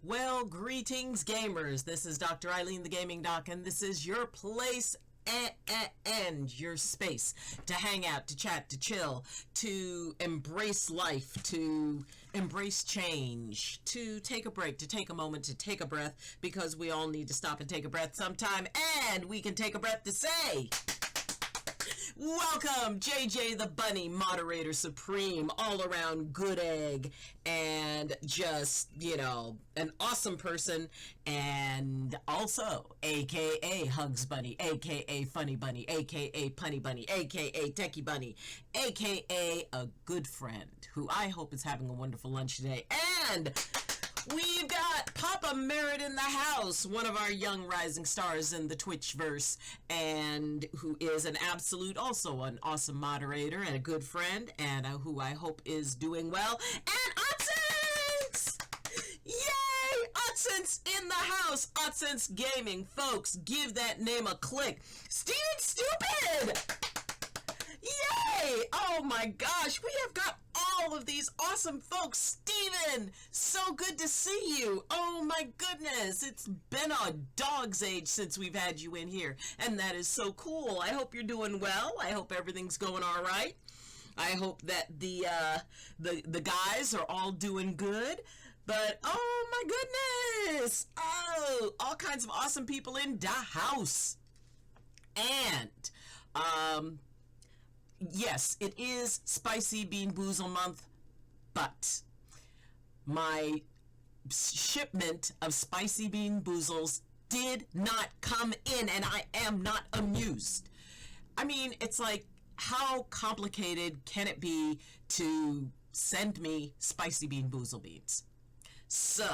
Well, greetings, gamers. This is Dr. Eileen, the Gaming Doc, and this is your place and your space to hang out, to chat, to chill, to embrace life, to embrace change, to take a break, to take a moment, to take a breath, because we all need to stop and take a breath sometime, and we can take a breath to say... Welcome, JJ the Bunny, moderator supreme, all around good egg, and just, you know, an awesome person, and also, AKA Hugs Bunny, AKA Funny Bunny, AKA Punny Bunny, AKA Techie Bunny, AKA a good friend, who I hope is having a wonderful lunch today, and... we've got Papa Merritt in the house, one of our young rising stars in the Twitchverse, and who is also an awesome moderator and a good friend, and who I hope is doing well. And Utsense! Yay! Utsense in the house! Utsense Gaming, folks, give that name a click. Steven Stupid! Yay! Oh my gosh, we have got all of these awesome folks. Steven, so good to see you. Oh my goodness, it's been a dog's age since we've had you in here, and that is so cool. I hope you're doing well. I hope everything's going all right. I hope that the guys are all doing good. But oh my goodness, oh, all kinds of awesome people in the house. And yes, it is Spicy Bean Boozle month, but my shipment of Spicy Bean Boozles did not come in, and I am not amused. I mean, it's like, how complicated can it be to send me Spicy Bean Boozle beans? So,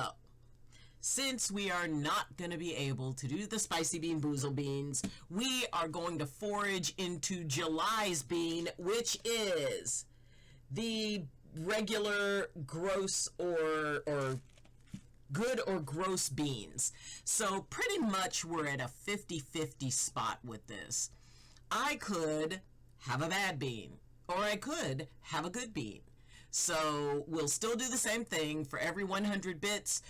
since we are not going to be able to do the Spicy Bean Boozle beans, we are going to forage into July's bean, which is the regular gross or good or gross beans. So pretty much we're at a 50-50 spot with this. I could have a bad bean, or I could have a good bean. So we'll still do the same thing. For every 100 bits,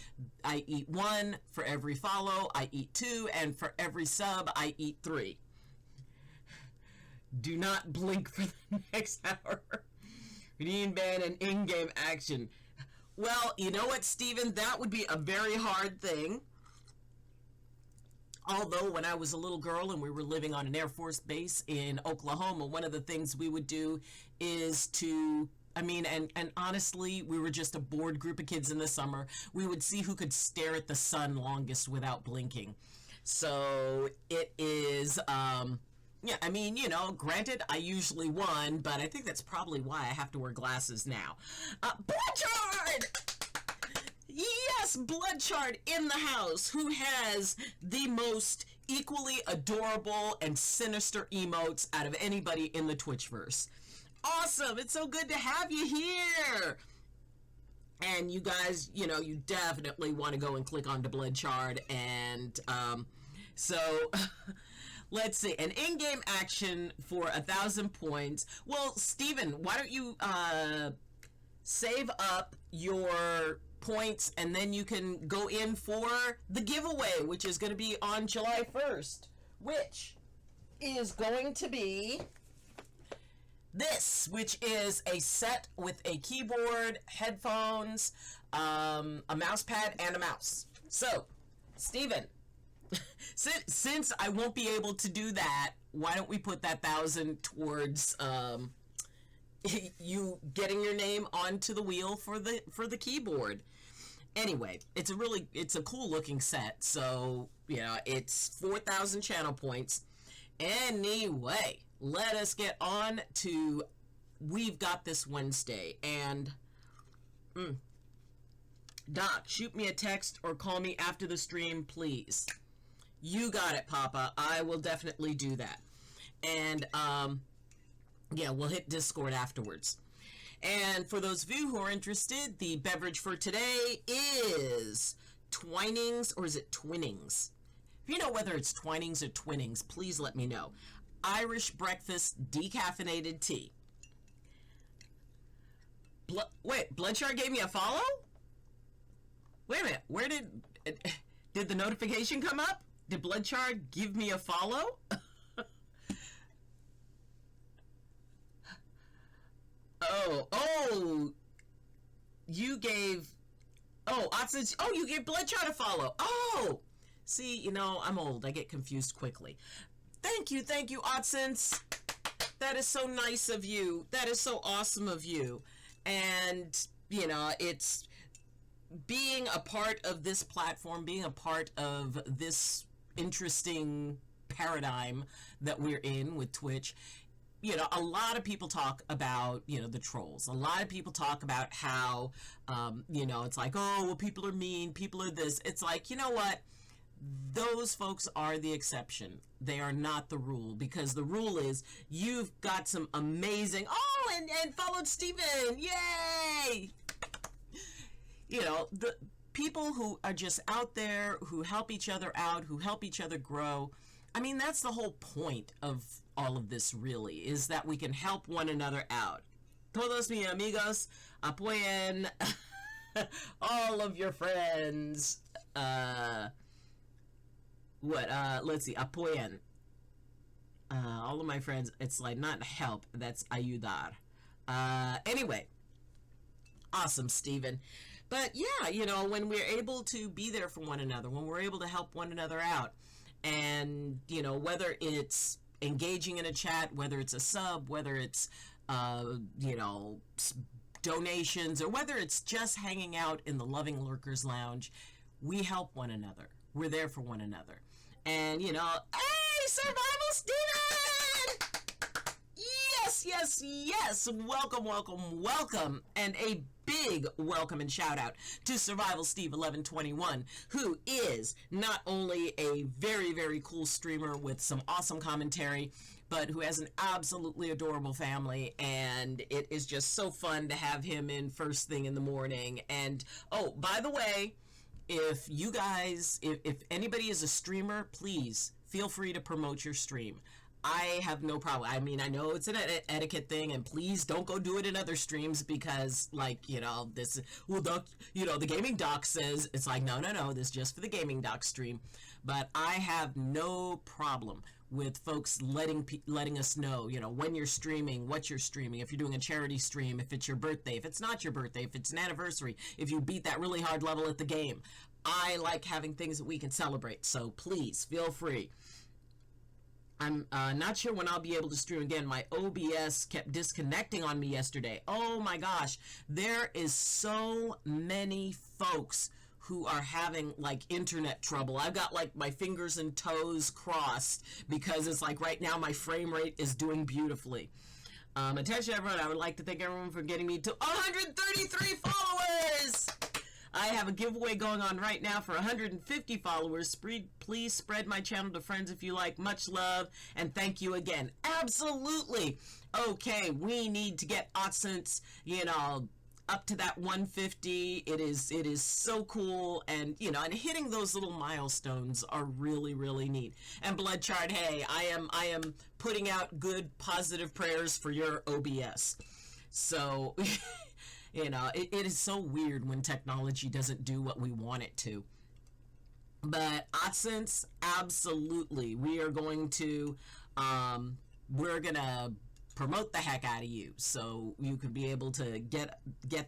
I eat 1. For every follow, I eat 2. And for every sub, I eat 3. Do not blink for the next hour. Redeem ban and in-game action. Well, you know what, Steven? That would be a very hard thing. Although when I was a little girl and we were living on an Air Force base in Oklahoma, one of the things we would do is to... and honestly, we were just a bored group of kids in the summer. We would see who could stare at the sun longest without blinking. So it is, yeah, I mean, you know, granted, I usually won, but I think that's probably why I have to wear glasses now. Bloodchard! Yes, Bloodchard in the house, who has the most equally adorable and sinister emotes out of anybody in the Twitchverse. Awesome! It's so good to have you here! And you guys, you know, you definitely want to go and click on the Bloodchard. And so let's see, an in-game action for 1,000 points. Well, Steven, why don't you save up your points, and then you can go in for the giveaway, which is going to be on July 1st, which is going to be this, which is a set with a keyboard, headphones, a mouse pad, and a mouse. So, Steven, since I won't be able to do that, why don't we put that 1,000 towards you getting your name onto the wheel for the keyboard. Anyway, it's a cool looking set. So, you know, it's 4,000 channel points. Anyway, let us get on to We've Got This Wednesday. And Doc, shoot me a text or call me after the stream, please. You got it, Papa. I will definitely do that. And yeah, we'll hit Discord afterwards. And for those of you who are interested, the beverage for today is Twinings, or is it Twinnings? If you know whether it's Twinings or Twinnings, please let me know. Irish breakfast decaffeinated tea. Wait, Bloodchard gave me a follow? Wait a minute. Where did the notification come up? Did Bloodchard give me a follow? Oh, you gave, you gave Bloodchard a follow. Oh, see, I'm old. I get confused quickly. Thank you, Otsens. That is so nice of you. That is so awesome of you. And, it's being a part of this platform, being a part of this interesting paradigm that we're in with Twitch. A lot of people talk about, the trolls. A lot of people talk about how, it's like, oh, well, people are mean, people are this. It's like, you know what? Those folks are the exception. They are not the rule, because the rule is you've got some amazing, and followed Steven. Yay! The people who are just out there, who help each other out, who help each other grow. I mean, that's the whole point of all of this, really, is that we can help one another out. Todos mis amigos apoyen all of your friends. Let's see, apoyen. All of my friends, it's like not help, that's ayudar. Anyway, awesome, Steven. But yeah, when we're able to be there for one another, when we're able to help one another out, and, whether it's engaging in a chat, whether it's a sub, whether it's, donations, or whether it's just hanging out in the Loving Lurkers Lounge, we help one another. We're there for one another. And, hey, Survival Steven! Yes. Welcome. And a big welcome and shout out to Survival Steve 1121, who is not only a very, very cool streamer with some awesome commentary, but who has an absolutely adorable family, and it is just so fun to have him in first thing in the morning. And, oh, by the way, if you guys, if anybody is a streamer, please feel free to promote your stream. I have no problem. I mean, I know it's an etiquette thing, and please don't go do it in other streams, because, like, this, the gaming doc says, it's like, no, this is just for the gaming doc stream. But I have no problem with folks letting us know, when you're streaming, what you're streaming, if you're doing a charity stream, if it's your birthday, if it's not your birthday, if it's an anniversary, if you beat that really hard level at the game. I like having things that we can celebrate, so please feel free. I'm not sure when I'll be able to stream again. My OBS kept disconnecting on me yesterday. Oh my gosh, there is so many folks who are having, like, internet trouble. I've got, like, my fingers and toes crossed, because it's like right now my frame rate is doing beautifully. Attention everyone, I would like to thank everyone for getting me to 133 followers! I have a giveaway going on right now for 150 followers. Please spread my channel to friends if you like. Much love, and thank you again. Absolutely. Okay, we need to get Otsens, up to that 150. It is so cool, and and hitting those little milestones are really, really neat. And Bloodchard, hey, I am putting out good positive prayers for your OBS. So it is so weird when technology doesn't do what we want it to. But Otsens, absolutely, we are going to we're gonna promote the heck out of you, so you can be able to get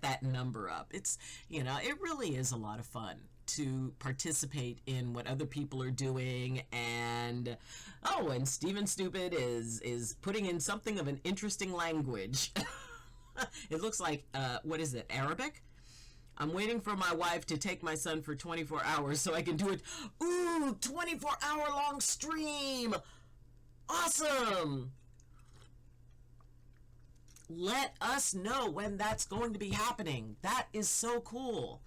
that number up. It's it really is a lot of fun to participate in what other people are doing. And and Steven Stupid is putting in something of an interesting language. It looks like what is it, Arabic? I'm waiting for my wife to take my son for 24 hours so I can do it. Ooh, 24-hour long stream. Awesome. Let us know when that's going to be happening. That is so cool.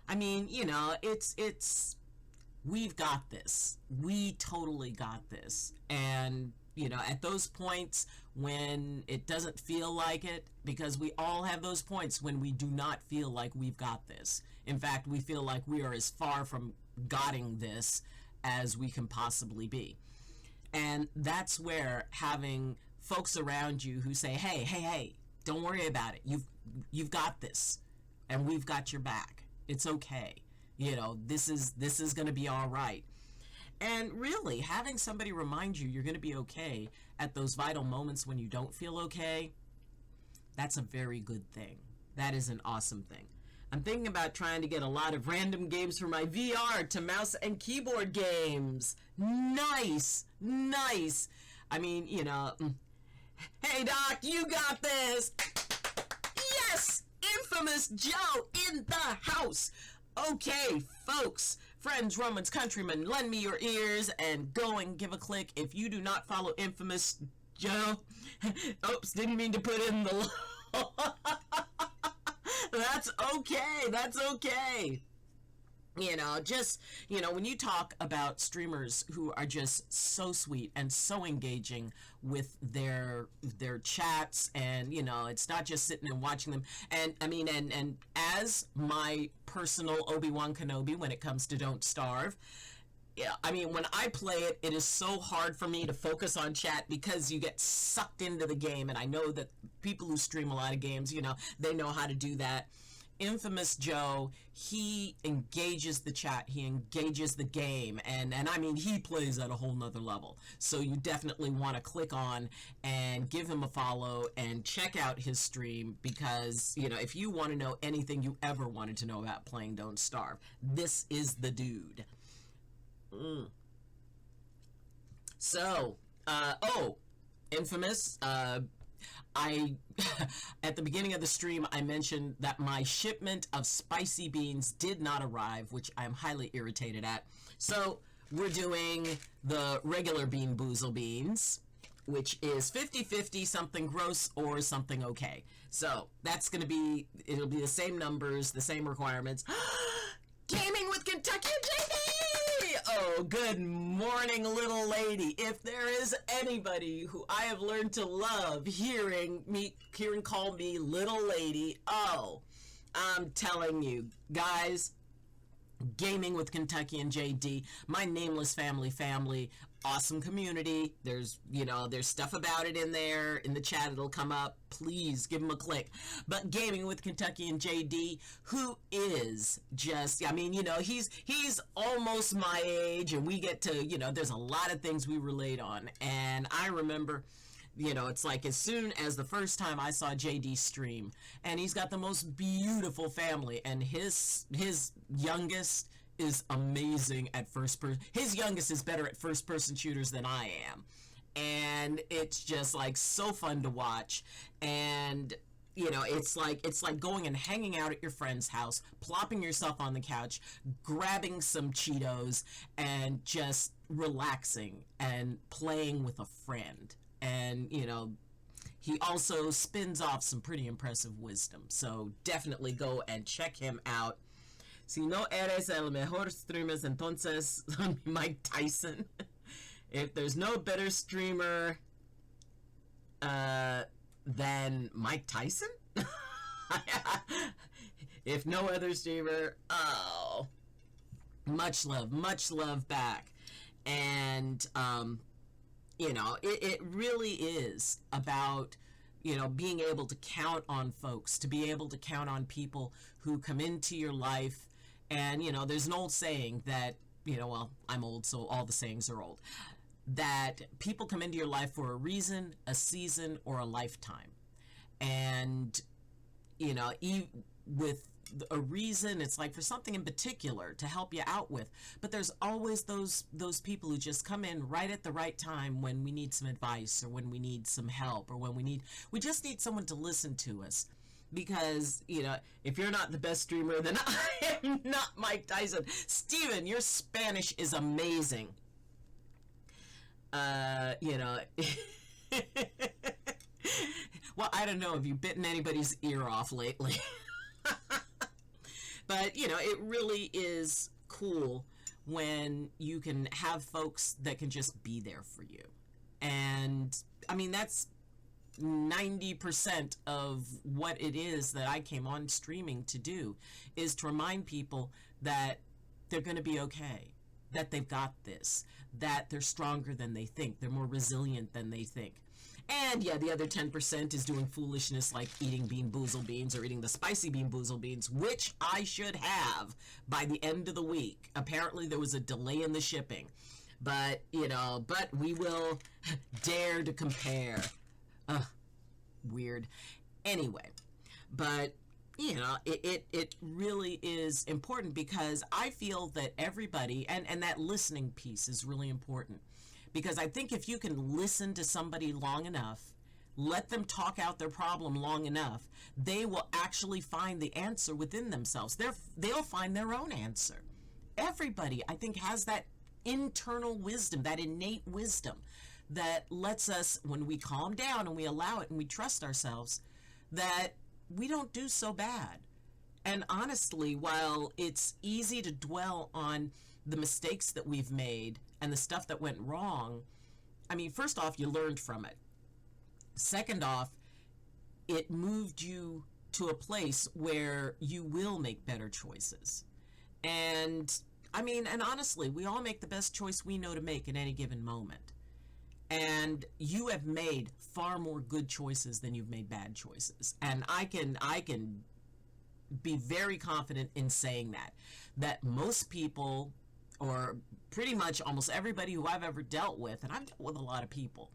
I mean, it's we've got this. We totally got this. And, at those points when it doesn't feel like it, because we all have those points when we do not feel like we've got this. In fact, we feel like we are as far from gotting this as we can possibly be. And that's where having folks around you who say, hey, don't worry about it. You've got this, and we've got your back. It's okay. This is going to be all right. And really, having somebody remind you you're going to be okay at those vital moments when you don't feel okay, that's a very good thing. That is an awesome thing. I'm thinking about trying to get a lot of random games for my VR to mouse and keyboard games. Nice, nice. I mean, hey Doc, you got this. Yes, Infamous Joe in the house. Okay, folks, friends, Romans, countrymen, lend me your ears and go and give a click. If you do not follow Infamous Joe, oops, didn't mean to put in the that's okay. That's okay. When you talk about streamers who are just so sweet and so engaging with their chats, and it's not just sitting and watching them. And I mean, and as my personal Obi-Wan Kenobi when it comes to Don't Starve, yeah, I mean, when I play it, it is so hard for me to focus on chat because you get sucked into the game. And I know that people who stream a lot of games, they know how to do that. Infamous Joe, he engages the chat, he engages the game, and I mean, he plays at a whole nother level. So you definitely want to click on and give him a follow and check out his stream, because if you want to know anything you ever wanted to know about playing Don't Starve, this is the dude. So, Infamous, I at the beginning of the stream I mentioned that my shipment of spicy beans did not arrive, which I'm highly irritated at. So we're doing the regular Bean Boozled Beans, which is 50-50, something gross or something okay. So that's gonna be, it'll be the same numbers, the same requirements. Gaming with Kentucky JD! Oh, good morning, little lady. If there is anybody who I have learned to love hearing call me little lady, oh, I'm telling you, guys, Gaming with Kentucky and JD, my nameless family, awesome community. There's stuff about it in there. In the chat, it'll come up. Please give them a click. But Gaming with Kentucky and JD, who is just, I mean, he's almost my age, and we get to, there's a lot of things we relate on. And I remember, it's like as soon as the first time I saw JD stream, and he's got the most beautiful family, and his youngest is amazing at first person. His youngest is better at first person shooters than I am. And it's just like so fun to watch. And it's like going and hanging out at your friend's house, plopping yourself on the couch, grabbing some Cheetos, and just relaxing and playing with a friend. And he also spins off some pretty impressive wisdom, so definitely go and check him out. Si no eres el mejor streamers, entonces Mike Tyson. If there's no better streamer than Mike Tyson, if no other streamer, oh, much love back. And it really is about being able to count on folks, to be able to count on people who come into your life. And there's an old saying that well, I'm old, so all the sayings are old, that people come into your life for a reason, a season, or a lifetime. And with a reason, it's like for something in particular to help you out with, but there's always those people who just come in right at the right time when we need some advice, or when we need some help, or when we just need someone to listen to us. Because if you're not the best streamer, then I am not Mike Tyson. Steven, your Spanish is amazing. Well, I don't know, have you bitten anybody's ear off lately? But it really is cool when you can have folks that can just be there for you. And I mean, that's 90% of what it is that I came on streaming to do, is to remind people that they're going to be okay, that they've got this, that they're stronger than they think, they're more resilient than they think. And yeah, the other 10% is doing foolishness like eating Bean Boozled Beans or eating the spicy Bean Boozled Beans, which I should have by the end of the week. Apparently there was a delay in the shipping. But, but we will dare to compare. Weird. Anyway, but it really is important, because I feel that everybody, and that listening piece is really important, because I think if you can listen to somebody long enough, let them talk out their problem long enough, they will actually find the answer within themselves. They'll find their own answer. Everybody, I think, has that internal wisdom, that innate wisdom that lets us, when we calm down and we allow it and we trust ourselves, that we don't do so bad. And honestly, while it's easy to dwell on the mistakes that we've made and the stuff that went wrong, I mean, first off, you learned from it. Second off, it moved you to a place where you will make better choices. And I mean, and honestly, we all make the best choice we know to make at any given moment. And you have made far more good choices than you've made bad choices. And I can be very confident in saying that most people, or pretty much almost everybody who I've ever dealt with, and I've dealt with a lot of people,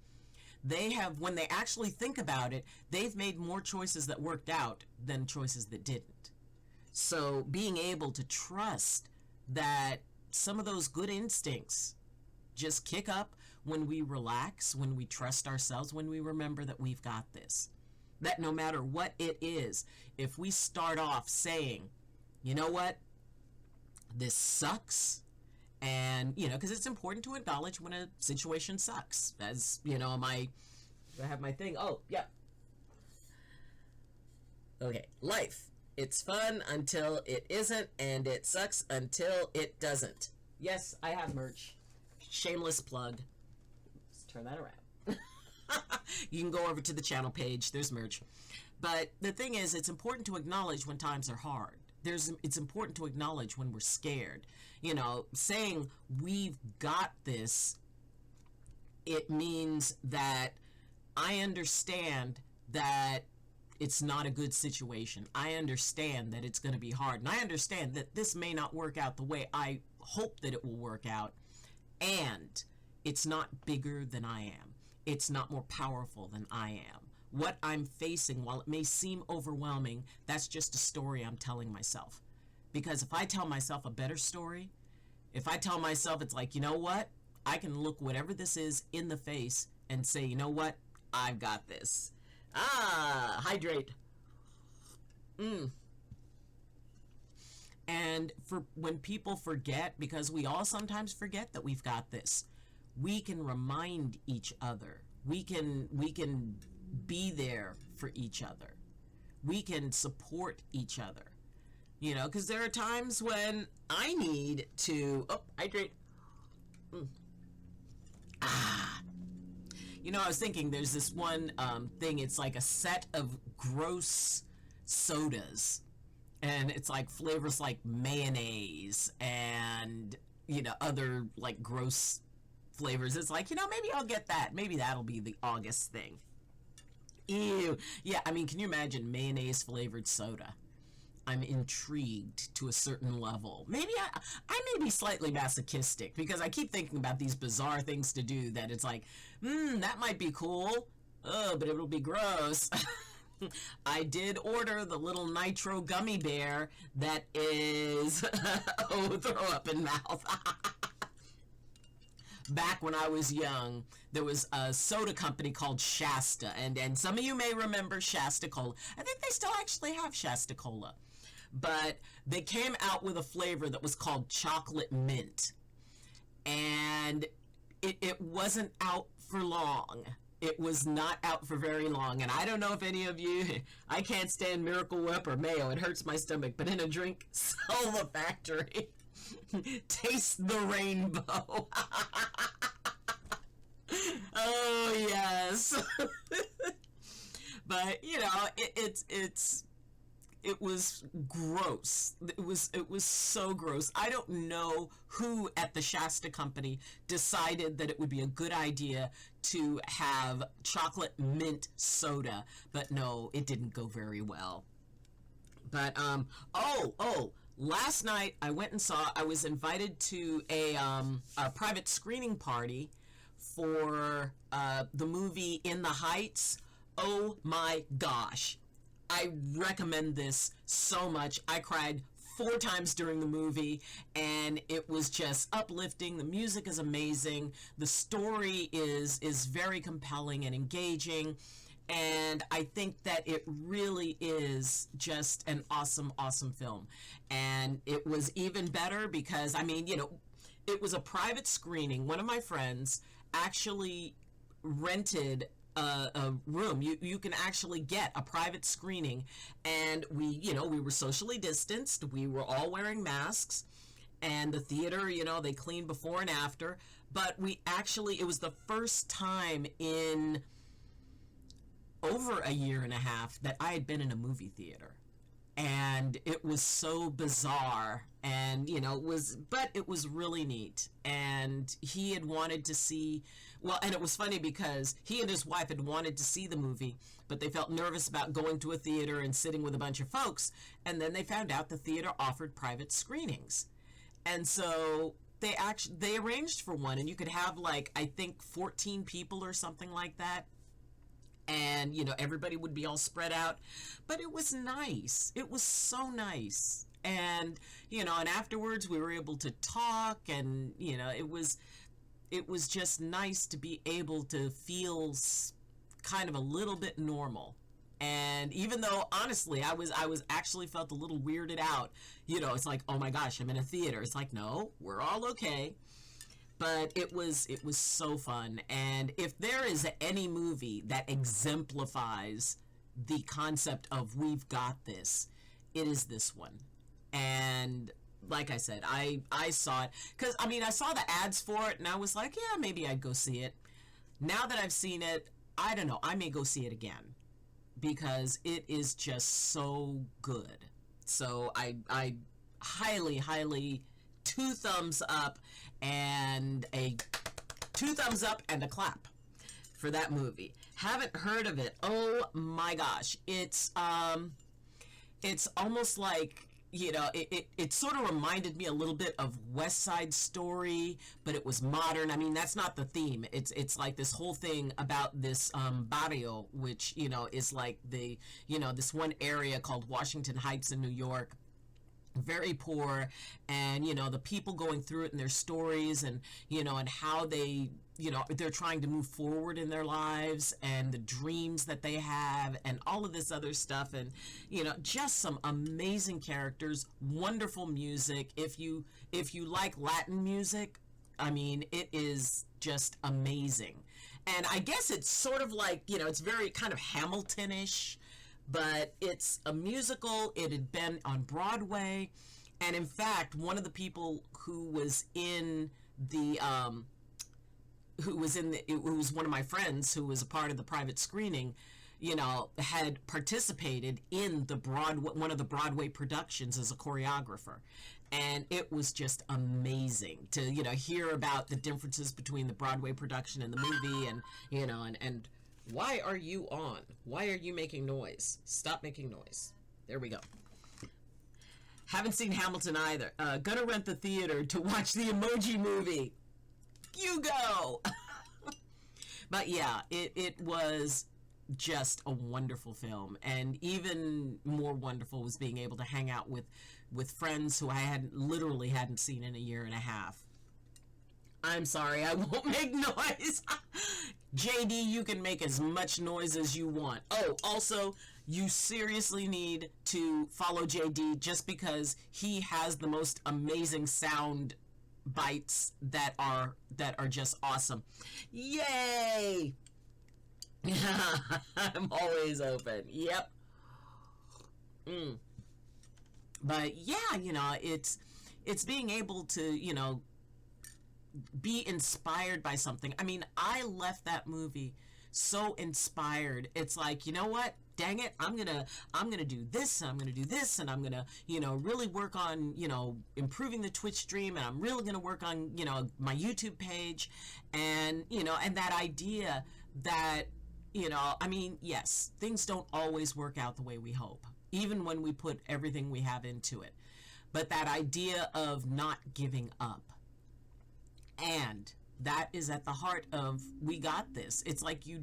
they have, when they actually think about it, they've made more choices that worked out than choices that didn't. So being able to trust that some of those good instincts just kick up when we relax, when we trust ourselves, when we remember that we've got this. That no matter what it is, if we start off saying, you know what, this sucks, and, because it's important to acknowledge when a situation sucks. As, I have my thing. Oh, yeah. Okay, life. It's fun until it isn't, and it sucks until it doesn't. Yes, I have merch. Shameless plug. Let's turn that around. You can go over to the channel page. There's merch. But the thing is, it's important to acknowledge when times are hard. It's important to acknowledge when we're scared. Saying we've got this, it means that I understand that it's not a good situation. I understand that it's going to be hard. And I understand that this may not work out the way I hope that it will work out. And it's not bigger than I am. It's not more powerful than I am. What I'm facing, while it may seem overwhelming, that's just a story I'm telling myself. Because if I tell myself a better story, if I tell myself it's like, you know what? I can look whatever this is in the face and say, you know what? I've got this. Hydrate. And for when people forget, because we all sometimes forget that we've got this, we can remind each other. We can be there for each other. We can support each other. Because there are times when I need to hydrate. I was thinking there's this one thing, it's like a set of gross sodas, and it's like flavors like mayonnaise and, other like gross flavors. It's like, maybe I'll get that. Maybe that'll be the August thing. Ew. Yeah, I mean, can you imagine mayonnaise flavored soda? I'm intrigued to a certain level. Maybe I may be slightly masochistic, because I keep thinking about these bizarre things to do that it's like, that might be cool. Oh, but it'll be gross. I did order the little nitro gummy bear that is, throw up in mouth. Back when I was young, there was a soda company called Shasta, and some of you may remember Shasta Cola. I think they still actually have Shasta Cola. But they came out with a flavor that was called chocolate mint. And it wasn't out for long. It was not out for very long. And I don't know if any of you, I can't stand Miracle Whip or mayo. It hurts my stomach. But in a drink, sell the factory. Taste the rainbow. Oh, yes. But, it was gross. It was so gross. I don't know who at the Shasta Company decided that it would be a good idea to have chocolate mint soda, but no, it didn't go very well. But last night I went and saw. I was invited to a private screening party for the movie In the Heights. Oh my gosh, I recommend this so much. I cried 4 times during the movie, and it was just uplifting. The music is amazing. The story is very compelling and engaging. And I think that it really is just an awesome, awesome film. And it was even better because, I mean, it was a private screening. One of my friends actually rented a room. You can actually get a private screening, and we were socially distanced. We were all wearing masks, and the theater, they cleaned before and after. But it was the first time in over a year and a half that I had been in a movie theater. And it was so bizarre, and but it was really neat. And he had wanted to see, and it was funny because he and his wife had wanted to see the movie, but they felt nervous about going to a theater and sitting with a bunch of folks. And then they found out the theater offered private screenings, and so they arranged for one, and you could have, like, I think 14 people or something like that. And everybody would be all spread out, but it was nice. It was so nice. And and afterwards we were able to talk, and it was just nice to be able to feel kind of a little bit normal. And even though honestly I was actually felt a little weirded out, it's like, oh my gosh, I'm in a theater. It's like, no, we're all okay. But it was so fun. And if there is any movie that exemplifies the concept of we've got this, it is this one. And like I said, I saw it because I saw the ads for it, and I was like, yeah, maybe I'd go see it. Now that I've seen it, I don't know, I may go see it again because it is just so good. So I highly, highly 2 thumbs up and a 2 thumbs up and a clap for that movie. Haven't heard of it. Oh my gosh. It's almost like, it sort of reminded me a little bit of West Side Story, but it was modern. That's not the theme. It's like this whole thing about this barrio, which, is like the, this one area called Washington Heights in New York. Very poor, and the people going through it and their stories, and and how they they're trying to move forward in their lives, and the dreams that they have, and all of this other stuff. And just some amazing characters, wonderful music. If you like Latin music, it is just amazing. And I guess it's sort of like, it's very kind of Hamilton-ish, but it's a musical. It had been on Broadway, and in fact, one of the people who was in the who was one of my friends who was a part of the private screening, had participated in one of the Broadway productions as a choreographer. And it was just amazing to hear about the differences between the Broadway production and the movie, and and why are you on? Why are you making noise? Stop making noise. There we go. Haven't seen Hamilton either. Gonna rent the theater to watch the Emoji Movie. You go! But yeah, it was just a wonderful film. And even more wonderful was being able to hang out with friends who I literally hadn't seen in a year and a half. I'm sorry, I won't make noise. JD, you can make as much noise as you want. Oh, also, you seriously need to follow JD just because he has the most amazing sound bites that are just awesome. Yay! I'm always open. Yep. But yeah, it's being able to, be inspired by something. I left that movie so inspired. It's like, you know what? dang it, I'm gonna do this, and I'm gonna do this, and I'm gonna, really work on, improving the Twitch stream, and I'm really gonna work on, my YouTube page, and, and that idea that, yes, things don't always work out the way we hope, even when we put everything we have into it. But that idea of not giving up, and that is at the heart of we got this. It's like you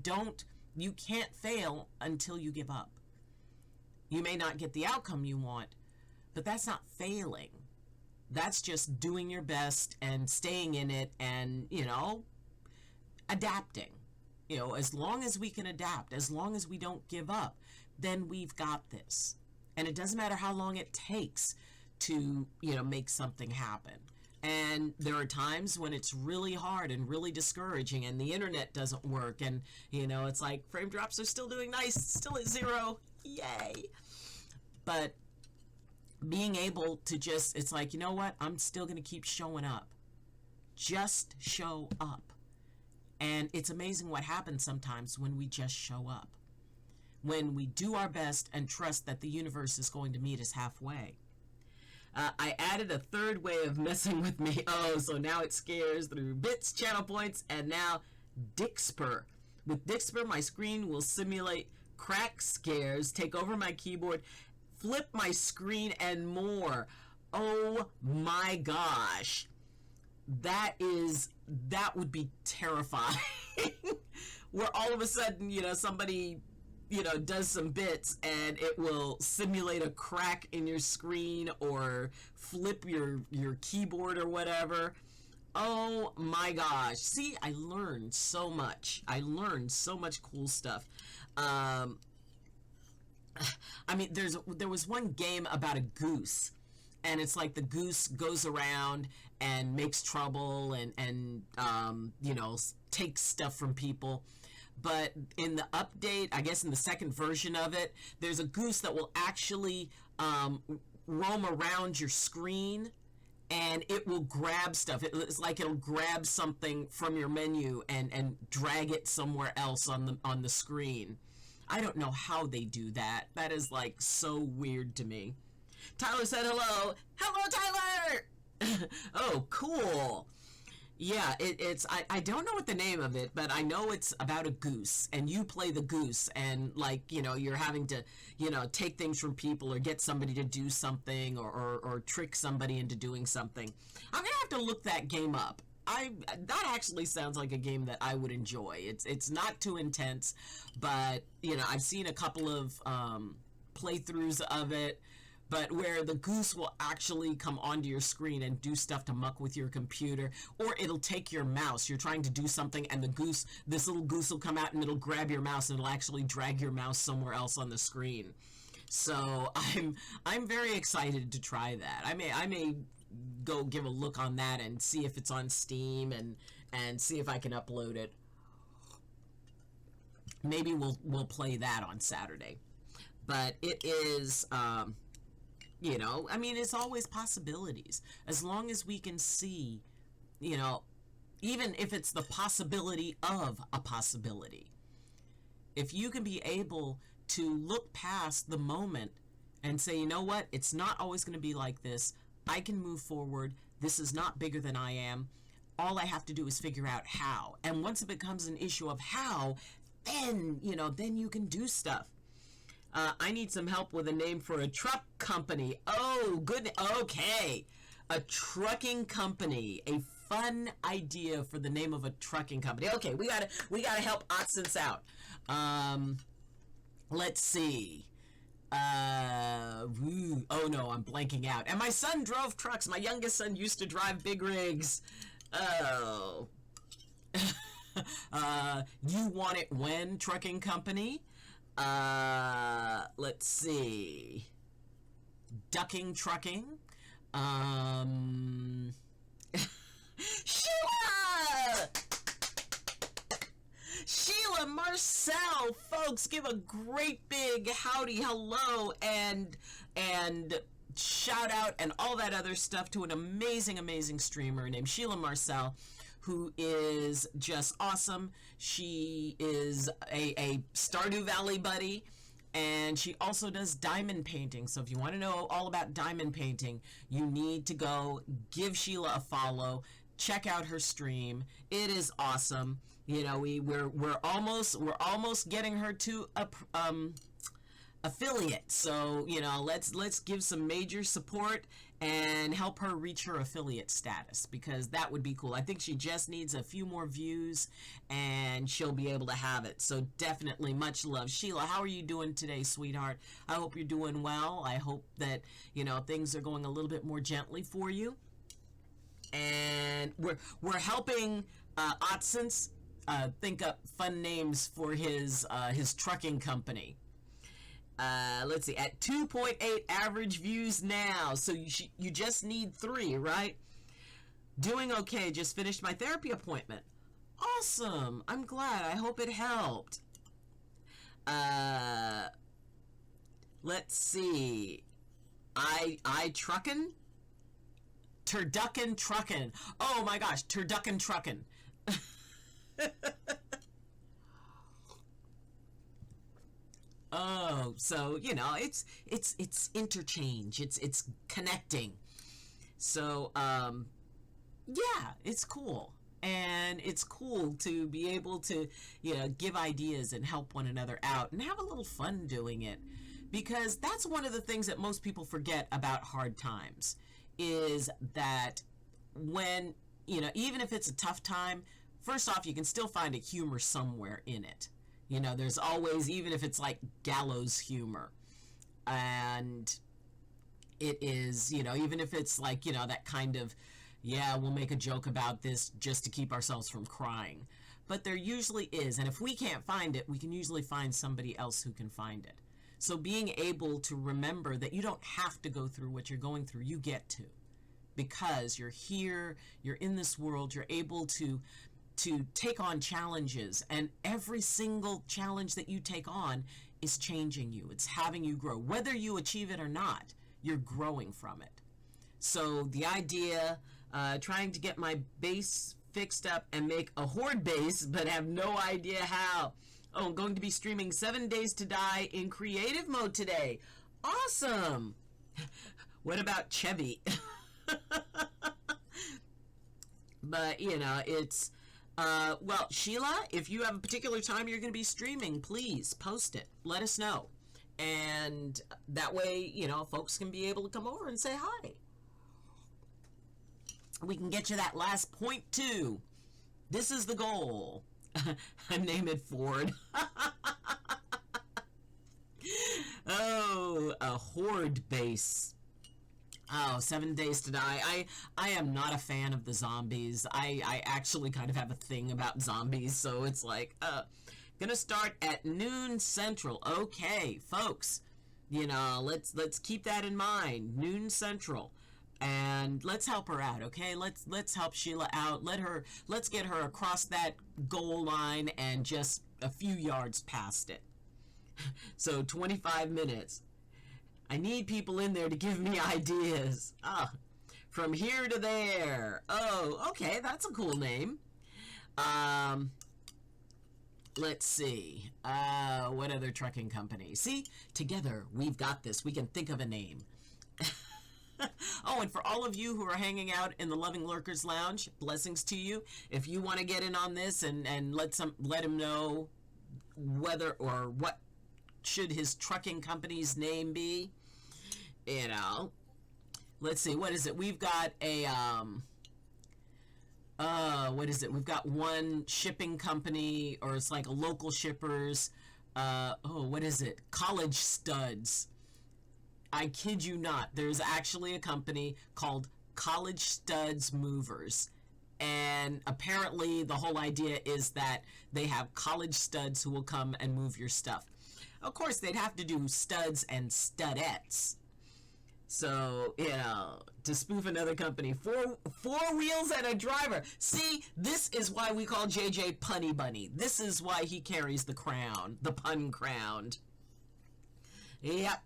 can't fail until you give up. You may not get the outcome you want, but that's not failing. That's just doing your best and staying in it and, adapting. As long as we can adapt, as long as we don't give up, then we've got this. And it doesn't matter how long it takes to, make something happen. And there are times when it's really hard and really discouraging and the internet doesn't work and, it's like frame drops are still doing nice, still at 0, yay. But being able to just, it's like, you know what, I'm still going to keep showing up. Just show up. And it's amazing what happens sometimes when we just show up. When we do our best and trust that the universe is going to meet us halfway. I added a third way of messing with me. Oh, so now it scares through bits, channel points, and now Dixper. With Dixper, my screen will simulate crack scares, take over my keyboard, flip my screen, and more. Oh my gosh. That would be terrifying. Where all of a sudden, somebody does some bits and it will simulate a crack in your screen or flip your keyboard or whatever. Oh my gosh. See, I learned so much. I learned so much cool stuff. There was one game about a goose, and it's like the goose goes around and makes trouble and takes stuff from people. But in the update, I guess in the second version of it, there's a goose that will actually roam around your screen, and it will grab stuff. It's like it'll grab something from your menu and drag it somewhere else on the screen. I don't know how they do that. That is like so weird to me. Tyler said hello. Hello, Tyler! Oh, cool. Yeah, I don't know what the name of it, but I know it's about a goose, and you play the goose, and you're having to, take things from people or get somebody to do something or trick somebody into doing something. I'm gonna have to look that game up. That actually sounds like a game that I would enjoy. It's not too intense, but I've seen a couple of playthroughs of it. But where the goose will actually come onto your screen and do stuff to muck with your computer, or it'll take your mouse. You're trying to do something, and this little goose will come out and it'll grab your mouse and it'll actually drag your mouse somewhere else on the screen. So I'm very excited to try that. I may go give a look on that and see if it's on Steam and see if I can upload it. Maybe we'll play that on Saturday. But it is. It's always possibilities. As long as we can see, even if it's the possibility of a possibility. If you can be able to look past the moment and say, you know what, it's not always going to be like this. I can move forward. This is not bigger than I am. All I have to do is figure out how. And once it becomes an issue of how, then you can do stuff. I need some help with a name for a truck company. Oh, good. Okay. A trucking company. A fun idea for the name of a trucking company. Okay, we gotta help Otsens out. Let's see. Oh no, I'm blanking out. And my son drove trucks. My youngest son used to drive big rigs. Oh. You Want It When trucking company. Let's see. Ducking trucking. Sheila Marcel, folks, give a great big howdy hello and shout out and all that other stuff to an amazing streamer named Sheila Marcel, who is just awesome. She is a Stardew Valley buddy. And she also does diamond painting. So if you want to know all about diamond painting, you need to go give Sheila a follow. Check out her stream. It is awesome. You know, we're almost getting her to a affiliate. So, you know, let's give some major support and help her reach her affiliate status, because that would be cool. I think she just needs a few more views and she'll be able to have it. So definitely much love. Sheila, how are you doing today, sweetheart? I hope you're doing well. I hope that, you know, things are going a little bit more gently for you. And we're helping Otsens think up fun names for his trucking company. Let's see, at 2.8 average views now. So you just need 3, right? Doing okay. Just finished my therapy appointment. Awesome. I'm glad. I hope it helped. Let's see. I truckin'? Turducken truckin'. Oh my gosh, turducken truckin'. Oh, so, you know, it's interchange. It's connecting. So, yeah, it's cool. And it's cool to be able to, you know, give ideas and help one another out and have a little fun doing it. Because that's one of the things that most people forget about hard times, is that when, you know, even if it's a tough time, first off, you can still find a humor somewhere in it. You know, there's always, even if it's like gallows humor. And it is, you know, even if it's like, you know, that kind of, yeah, we'll make a joke about this just to keep ourselves from crying. But there usually is. And if we can't find it, we can usually find somebody else who can find it. So being able to remember that you don't have to go through what you're going through, you get to. Because you're here, you're in this world, you're able to take on challenges, and every single challenge that you take on is changing you. It's having you grow. Whether you achieve it or not, you're growing from it. So the idea, trying to get my base fixed up and make a horde base, but have no idea how. Oh, I'm going to be streaming 7 Days to Die in creative mode today. Awesome. What about Chevy? But, you know, it's... well, Sheila, if you have a particular time you're going to be streaming, please post it. Let us know. And that way, you know, folks can be able to come over and say hi. We can get you that last point, too. This is the goal. Name it Ford. Oh, a horde base. Oh, 7 Days to Die. I am not a fan of the zombies. I actually kind of have a thing about zombies, so it's like, gonna start at noon Central. Okay, folks, you know, let's keep that in mind. Noon Central. And let's help her out, okay? Let's help Sheila out. Let's get her across that goal line and just a few yards past it. So 25 minutes. I need people in there to give me ideas. From here to there. Oh, okay, that's a cool name. Let's see. What other trucking company? See, together we've got this. We can think of a name. Oh, and for all of you who are hanging out in the Loving Lurkers Lounge, blessings to you. If you want to get in on this and let him know whether or what should his trucking company's name be, you know, let's see, what is it? We've got a what is it? We've got one shipping company, or it's like a local shippers. What is it? College Studs. I kid you not. There's actually a company called College Studs Movers. And apparently the whole idea is that they have college studs who will come and move your stuff. Of course, they'd have to do studs and studettes. So, you know, to spoof another company. Four wheels and a driver. See, this is why we call JJ Punny Bunny. This is why he carries the crown, the pun crown. Yep.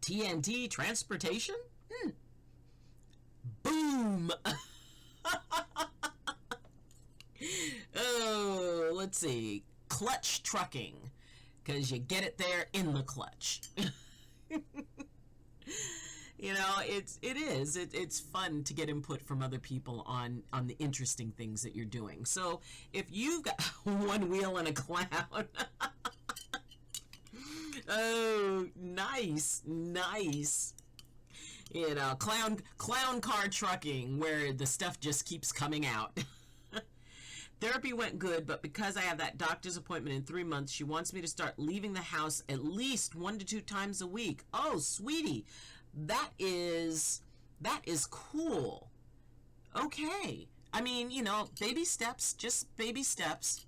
TNT transportation? Boom. Oh, let's see. Clutch trucking, because you get it there in the clutch. You know, it's fun to get input from other people on the interesting things that you're doing. So if you've got one wheel and a clown, oh, nice, nice. You know, clown car trucking, where the stuff just keeps coming out. Therapy went good, but because I have that doctor's appointment in 3 months, she wants me to start leaving the house at least 1 to 2 times a week. Oh, sweetie, that is cool. Okay. I mean, you know, baby steps, just baby steps.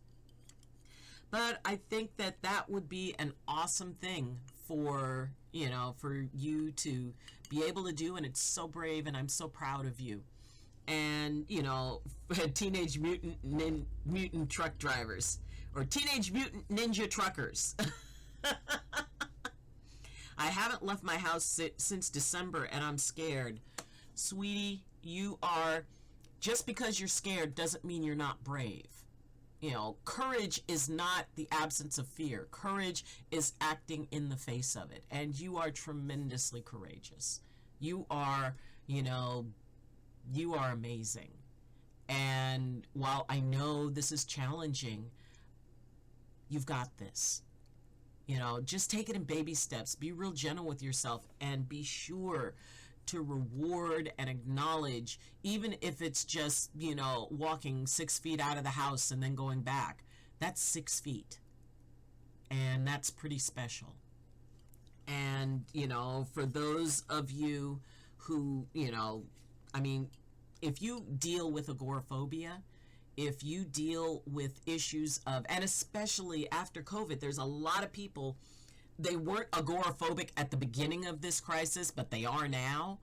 But I think that that would be an awesome thing for, you know, for you to be able to do, and it's so brave, and I'm so proud of you. And, you know, teenage mutant truck drivers, or teenage mutant ninja truckers. I haven't left my house since December, and I'm scared. Sweetie, just because you're scared doesn't mean you're not brave. You know, courage is not the absence of fear. Courage is acting in the face of it. And you are tremendously courageous. You are, you know, you are amazing. And while I know this is challenging, you've got this. You know, just take it in baby steps. Be real gentle with yourself, and be sure to reward and acknowledge, even if it's just, you know, walking 6 feet out of the house and then going back. That's 6 feet. And that's pretty special. And, you know, for those of you who, you know, I mean, if you deal with agoraphobia, if you deal with issues of, and especially after COVID, there's a lot of people, they weren't agoraphobic at the beginning of this crisis, but they are now.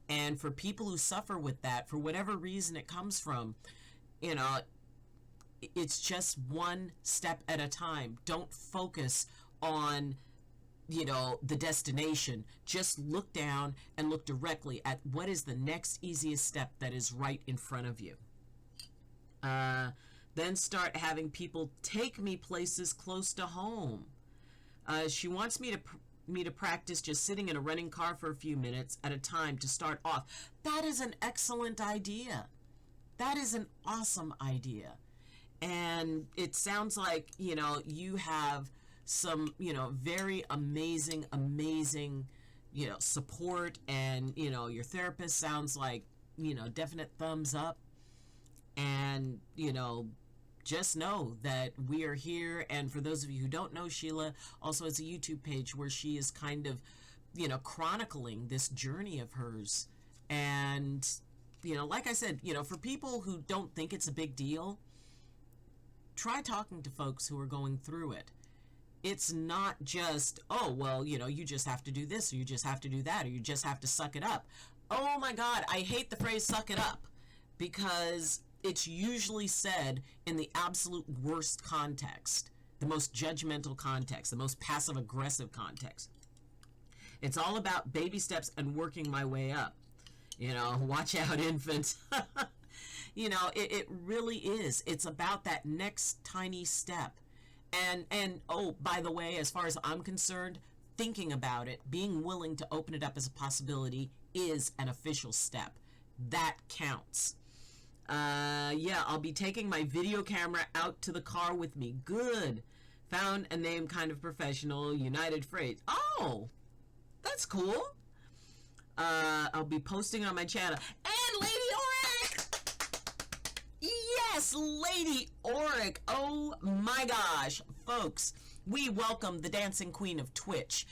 And for people who suffer with that, for whatever reason it comes from, you know, it's just one step at a time. Don't focus on, you know, the destination. Just look down and look directly at what is the next easiest step that is right in front of you. Then start having people take me places close to home. She wants me to practice just sitting in a running car for a few minutes at a time to start off. That is an excellent idea. That is an awesome idea. And it sounds like, you know, you have some, you know, very amazing, you know, support, and, you know, your therapist sounds like, you know, definite thumbs up. And, you know, just know that we are here. And for those of you who don't know, Sheila also has a YouTube page where she is kind of, you know, chronicling this journey of hers. And, you know, like I said, you know, for people who don't think it's a big deal, try talking to folks who are going through it. It's not just, oh, well, you know, you just have to do this, or you just have to do that, or you just have to suck it up. Oh my God, I hate the phrase suck it up, because it's usually said in the absolute worst context, the most judgmental context, the most passive-aggressive context. It's all about baby steps and working my way up. You know, watch out, infants. You know, it really is. It's about that next tiny step. And oh, by the way, as far as I'm concerned, thinking about it, being willing to open it up as a possibility is an official step. That counts. Yeah, I'll be taking my video camera out to the car with me. Good. Found a name kind of professional, United Freight. Oh, that's cool. I'll be posting on my channel. And Lady Auric! Yes, Lady Auric. Oh my gosh. Folks, we welcome the dancing queen of Twitch.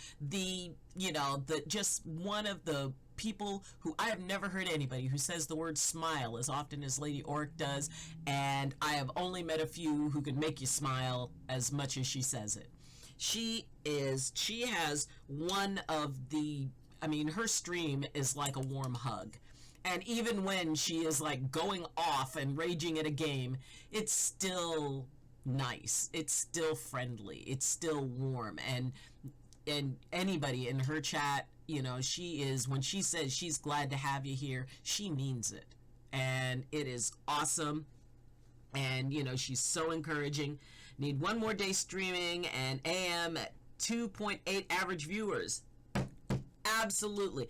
Just one of the people who I have never heard anybody who says the word smile as often as Lady Auric does, and I have only met a few who can make you smile as much as she says it. She has one of the, I mean, her stream is like a warm hug. And even when she is like going off and raging at a game, it's still nice. It's still friendly. It's still warm. And anybody in her chat, you know, she is, when she says she's glad to have you here, she means it. And it is awesome. And, she's so encouraging. Need one more day streaming and AM at 2.8 average viewers. Absolutely.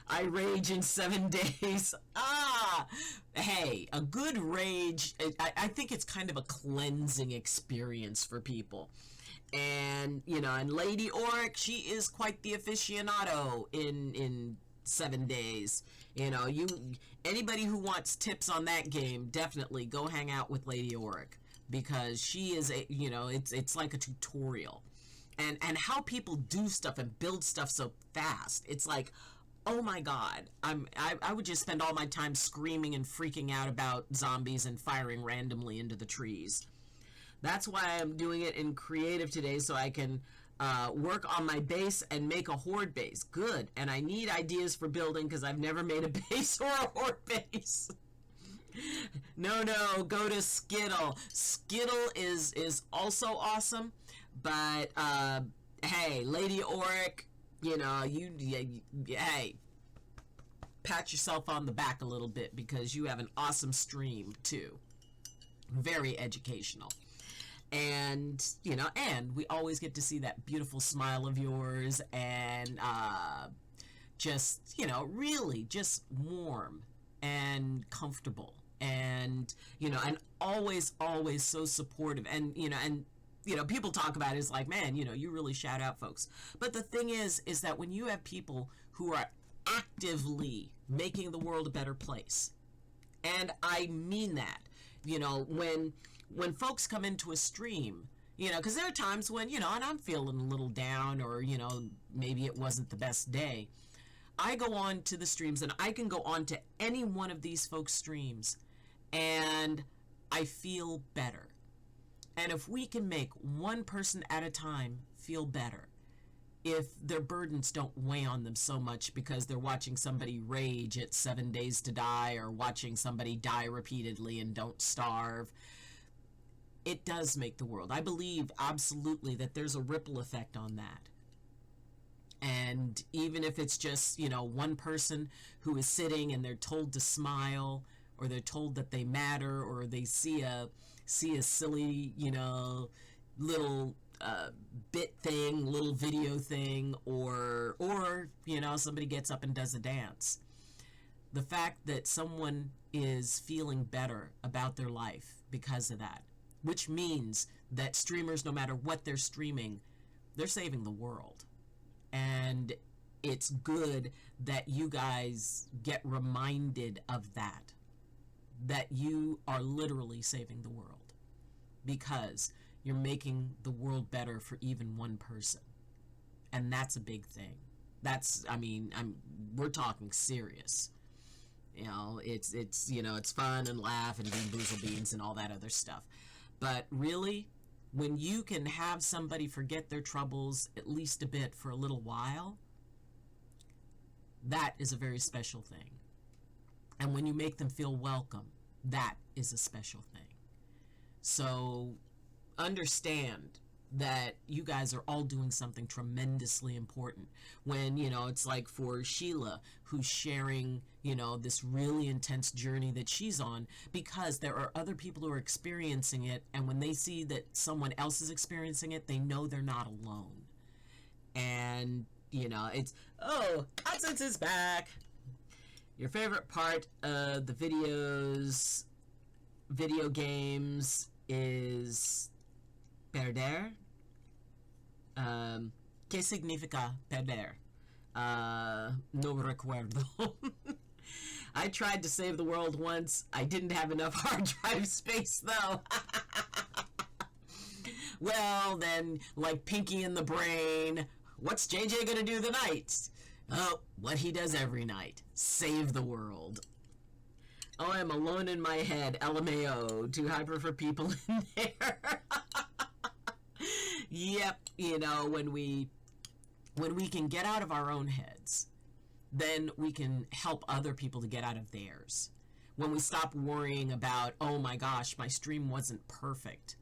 I rage in 7 days. Hey, a good rage, I think it's kind of a cleansing experience for people. And, and Lady Oric, she is quite the aficionado in 7 days. Anybody who wants tips on that game, definitely go hang out with Lady Oric, because she is it's like a tutorial. And how people do stuff and build stuff so fast. It's like, oh my God, I would just spend all my time screaming and freaking out about zombies and firing randomly into the trees. That's why I'm doing it in creative today, so I can work on my base and make a horde base. Good. And I need ideas for building, because I've never made a base or a horde base. No, go to Skittle. Skittle is also awesome, but hey, Lady Oric, hey, pat yourself on the back a little bit, because you have an awesome stream too. Very educational. And, and we always get to see that beautiful smile of yours, and just, really just warm and comfortable, and, and always so supportive. And, people talk about it as like, man, you really shout out folks. But the thing is that when you have people who are actively making the world a better place, and I mean that, when folks come into a stream, because there are times when, and I'm feeling a little down, or, maybe it wasn't the best day. I go on to the streams, and I can go on to any one of these folks' streams, and I feel better. And if we can make one person at a time feel better, if their burdens don't weigh on them so much because they're watching somebody rage at 7 days to die, or watching somebody die repeatedly and don't starve, it does make the world. I believe absolutely that there's a ripple effect on that. And even if it's just, one person who is sitting and they're told to smile, or they're told that they matter, or they see a silly, little bit thing, little video thing, or somebody gets up and does a dance. The fact that someone is feeling better about their life because of that, which means that streamers, no matter what they're streaming, they're saving the world. And it's good that you guys get reminded of that you are literally saving the world, because you're making the world better for even one person. And that's a big thing. We're talking serious. It's fun and laugh and Bean Boozled Beans and all that other stuff. But really, when you can have somebody forget their troubles at least a bit for a little while, that is a very special thing. And when you make them feel welcome, that is a special thing. So understand that you guys are all doing something tremendously important. When, it's like for Sheila, who's sharing, this really intense journey that she's on, because there are other people who are experiencing it, and when they see that someone else is experiencing it, they know they're not alone. And, it's, AdSense is back. Your favorite part of the video games is perder. ¿Qué significa perder? No recuerdo. I tried to save the world once. I didn't have enough hard drive space, though. Well, then, like Pinky in the Brain, what's JJ gonna do tonight? Oh, what he does every night. Save the world. Oh, I'm alone in my head. LMAO. Too hyper for people in there. Yep. When we can get out of our own heads, then we can help other people to get out of theirs. When we stop worrying about, oh my gosh, my stream wasn't perfect,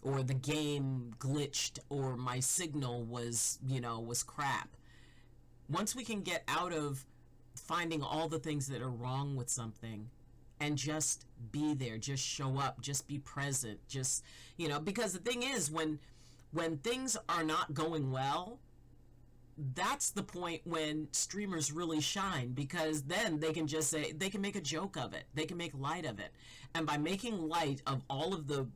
or the game glitched, or my signal was crap. Once we can get out of finding all the things that are wrong with something and just be there, just show up, just be present, just, because the thing is, when things are not going well, that's the point when streamers really shine, because then they can just say, they can make a joke of it, they can make light of it, and by making light of all of the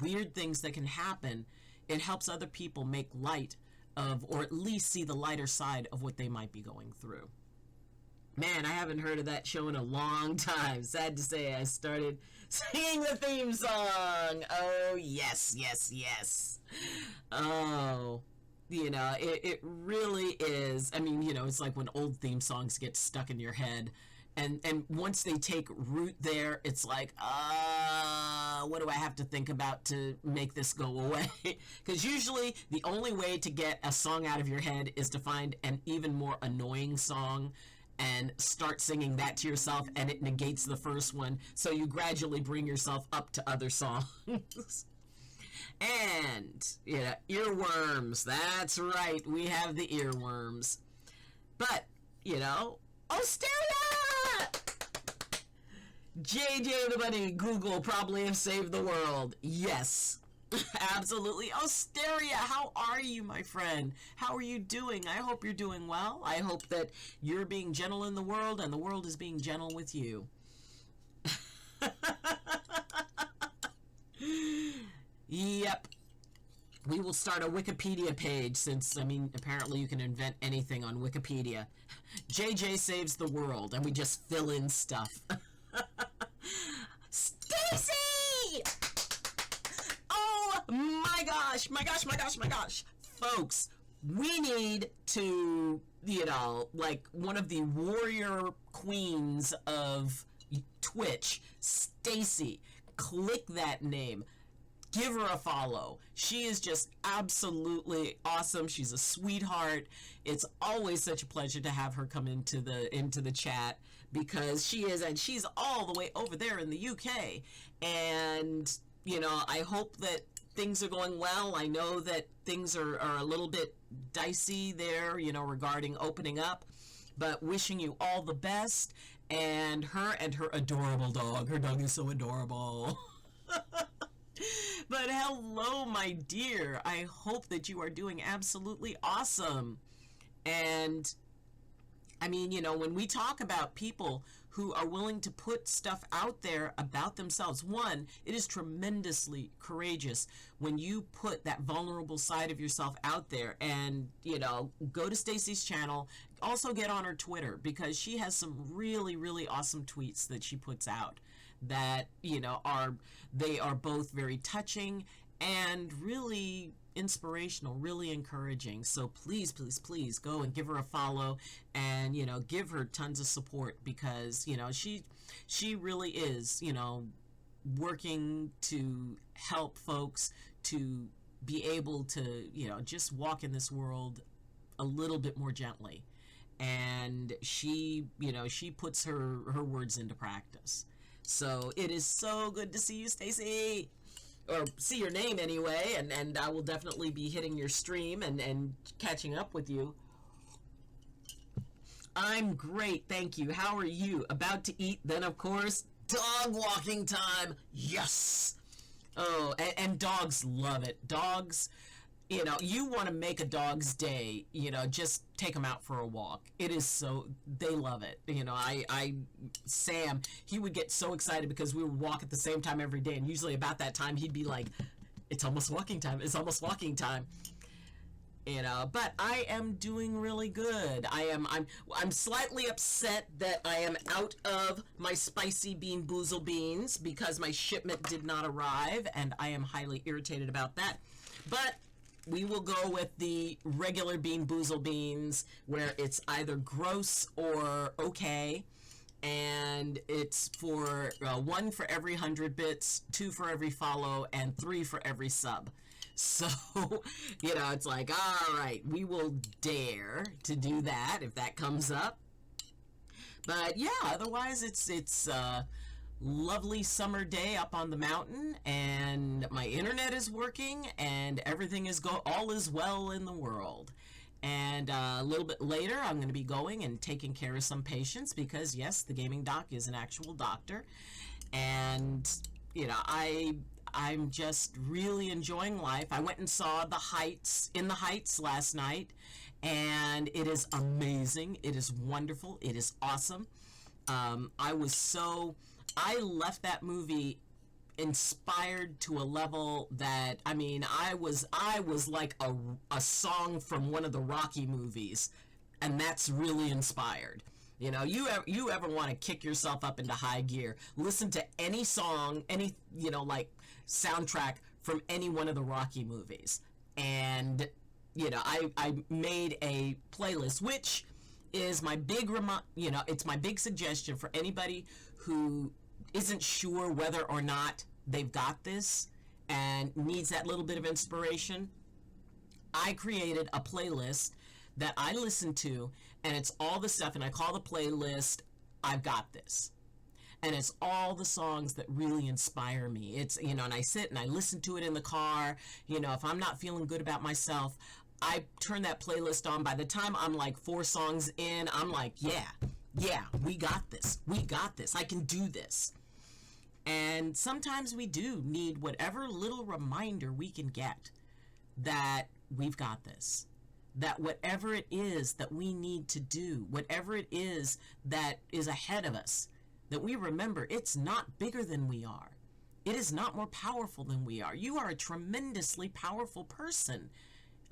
weird things that can happen, it helps other people make light of, or at least see the lighter side of what they might be going through. Man, I haven't heard of that show in a long time. Sad to say, I started singing the theme song. Oh, yes, yes, yes. Oh, it really is. I mean, it's like when old theme songs get stuck in your head. And once they take root there, it's like, what do I have to think about to make this go away? Because usually the only way to get a song out of your head is to find an even more annoying song and start singing that to yourself, and it negates the first one. So you gradually bring yourself up to other songs. And, earworms. That's right. We have the earworms. But, Osteria! JJ the Bunny, Google probably have saved the world. Yes. Absolutely. Osteria, how are you, my friend? How are you doing? I hope you're doing well. I hope that you're being gentle in the world and the world is being gentle with you. Yep. We will start a Wikipedia page since, apparently you can invent anything on Wikipedia. JJ saves the world, and we just fill in stuff. Stacy! Oh my gosh, my gosh, my gosh, my gosh. Folks, we need to, like one of the warrior queens of Twitch, Stacy. Click that name. Give her a follow. She is just absolutely awesome. She's a sweetheart. It's always such a pleasure to have her come into the chat, because she's all the way over there in the UK. And, I hope that things are going well. I know that things are a little bit dicey there, regarding opening up, but wishing you all the best. And her adorable dog. Her dog is so adorable. But hello, my dear. I hope that you are doing absolutely awesome. And when we talk about people who are willing to put stuff out there about themselves, one, it is tremendously courageous when you put that vulnerable side of yourself out there. And, go to Stacy's channel. Also get on her Twitter, because she has some really, really awesome tweets that she puts out that, they are both very touching and really inspirational, really encouraging. So please, please, please go and give her a follow, and give her tons of support, because she really is working to help folks to be able to just walk in this world a little bit more gently. And she puts her words into practice. So it is so good to see you, Stacy, or see your name anyway, and I will definitely be hitting your stream and catching up with you. I'm great, thank you. How are you? About to eat, then of course, dog walking time. Yes. Oh, and dogs love it. Dogs, you want to make a dog's day, just take them out for a walk. It is so, they love it. Sam, he would get so excited because we would walk at the same time every day. And usually about that time, he'd be like, it's almost walking time. It's almost walking time. But I am doing really good. I'm slightly upset that I am out of my spicy Bean Boozled Beans because my shipment did not arrive, and I am highly irritated about that. But we will go with the regular Bean Boozled Beans, where it's either gross or okay. And it's for 1 for every 100 bits, 2 for every follow, and 3 for every sub. So, it's like, all right, we will dare to do that if that comes up. But yeah, otherwise it's lovely summer day up on the mountain, and my internet is working, and everything is all is well in the world. And a little bit later, I'm going to be going and taking care of some patients because, yes, the gaming doc is an actual doctor. And, I'm just really enjoying life. I went and saw In the Heights last night, and it is amazing. It is wonderful. It is awesome. I left that movie inspired to a level that, I was like a song from one of the Rocky movies, and that's really inspired. You ever want to kick yourself up into high gear, listen to any song, any like soundtrack from any one of the Rocky movies. And I made a playlist, which is my big it's my big suggestion for anybody who isn't sure whether or not they've got this and needs that little bit of inspiration. I created a playlist that I listen to, and it's all the stuff, and I call the playlist I've Got This. And it's all the songs that really inspire me. It's, and I sit and I listen to it in the car. If I'm not feeling good about myself, I turn that playlist on. By the time I'm like 4 songs in, I'm like, yeah, we got this. We got this. I can do this. And sometimes we do need whatever little reminder we can get that we've got this. That whatever it is that we need to do, whatever it is that is ahead of us, that we remember it's not bigger than we are. It is not more powerful than we are. You are a tremendously powerful person.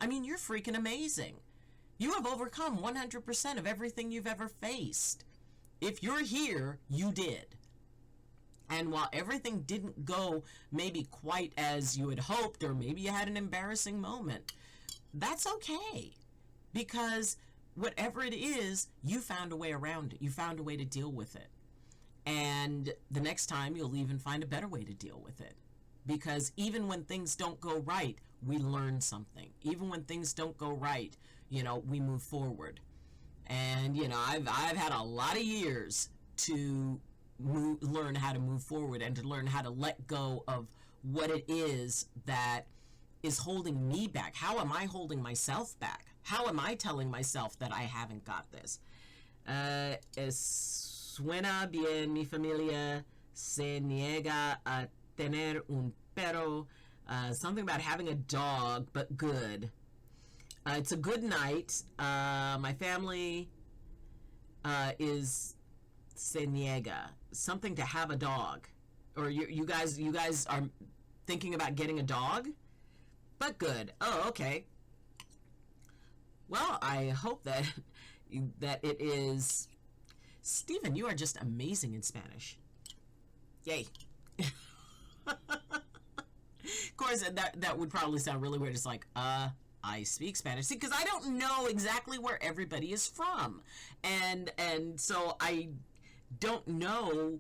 You're freaking amazing. You have overcome 100% of everything you've ever faced. If you're here, you did. And while everything didn't go maybe quite as you had hoped, or maybe you had an embarrassing moment, that's okay. Because whatever it is, you found a way around it. You found a way to deal with it. And the next time, you'll even find a better way to deal with it. Because even when things don't go right, we learn something. Even when things don't go right, we move forward. And, I've had a lot of years to learn how to move forward and to learn how to let go of what it is that is holding me back. How am I holding myself back? How am I telling myself that I haven't got this? Suena bien, mi familia se niega a tener un perro. Something about having a dog, but good. It's a good night. My family is se niega. Something to have a dog. Or you guys are thinking about getting a dog? But good. Oh, okay. Well, I hope that it is. Stephen, you are just amazing in Spanish. Yay. Of course, that would probably sound really weird. It's like, I speak Spanish. See, because I don't know exactly where everybody is from. And so I don't know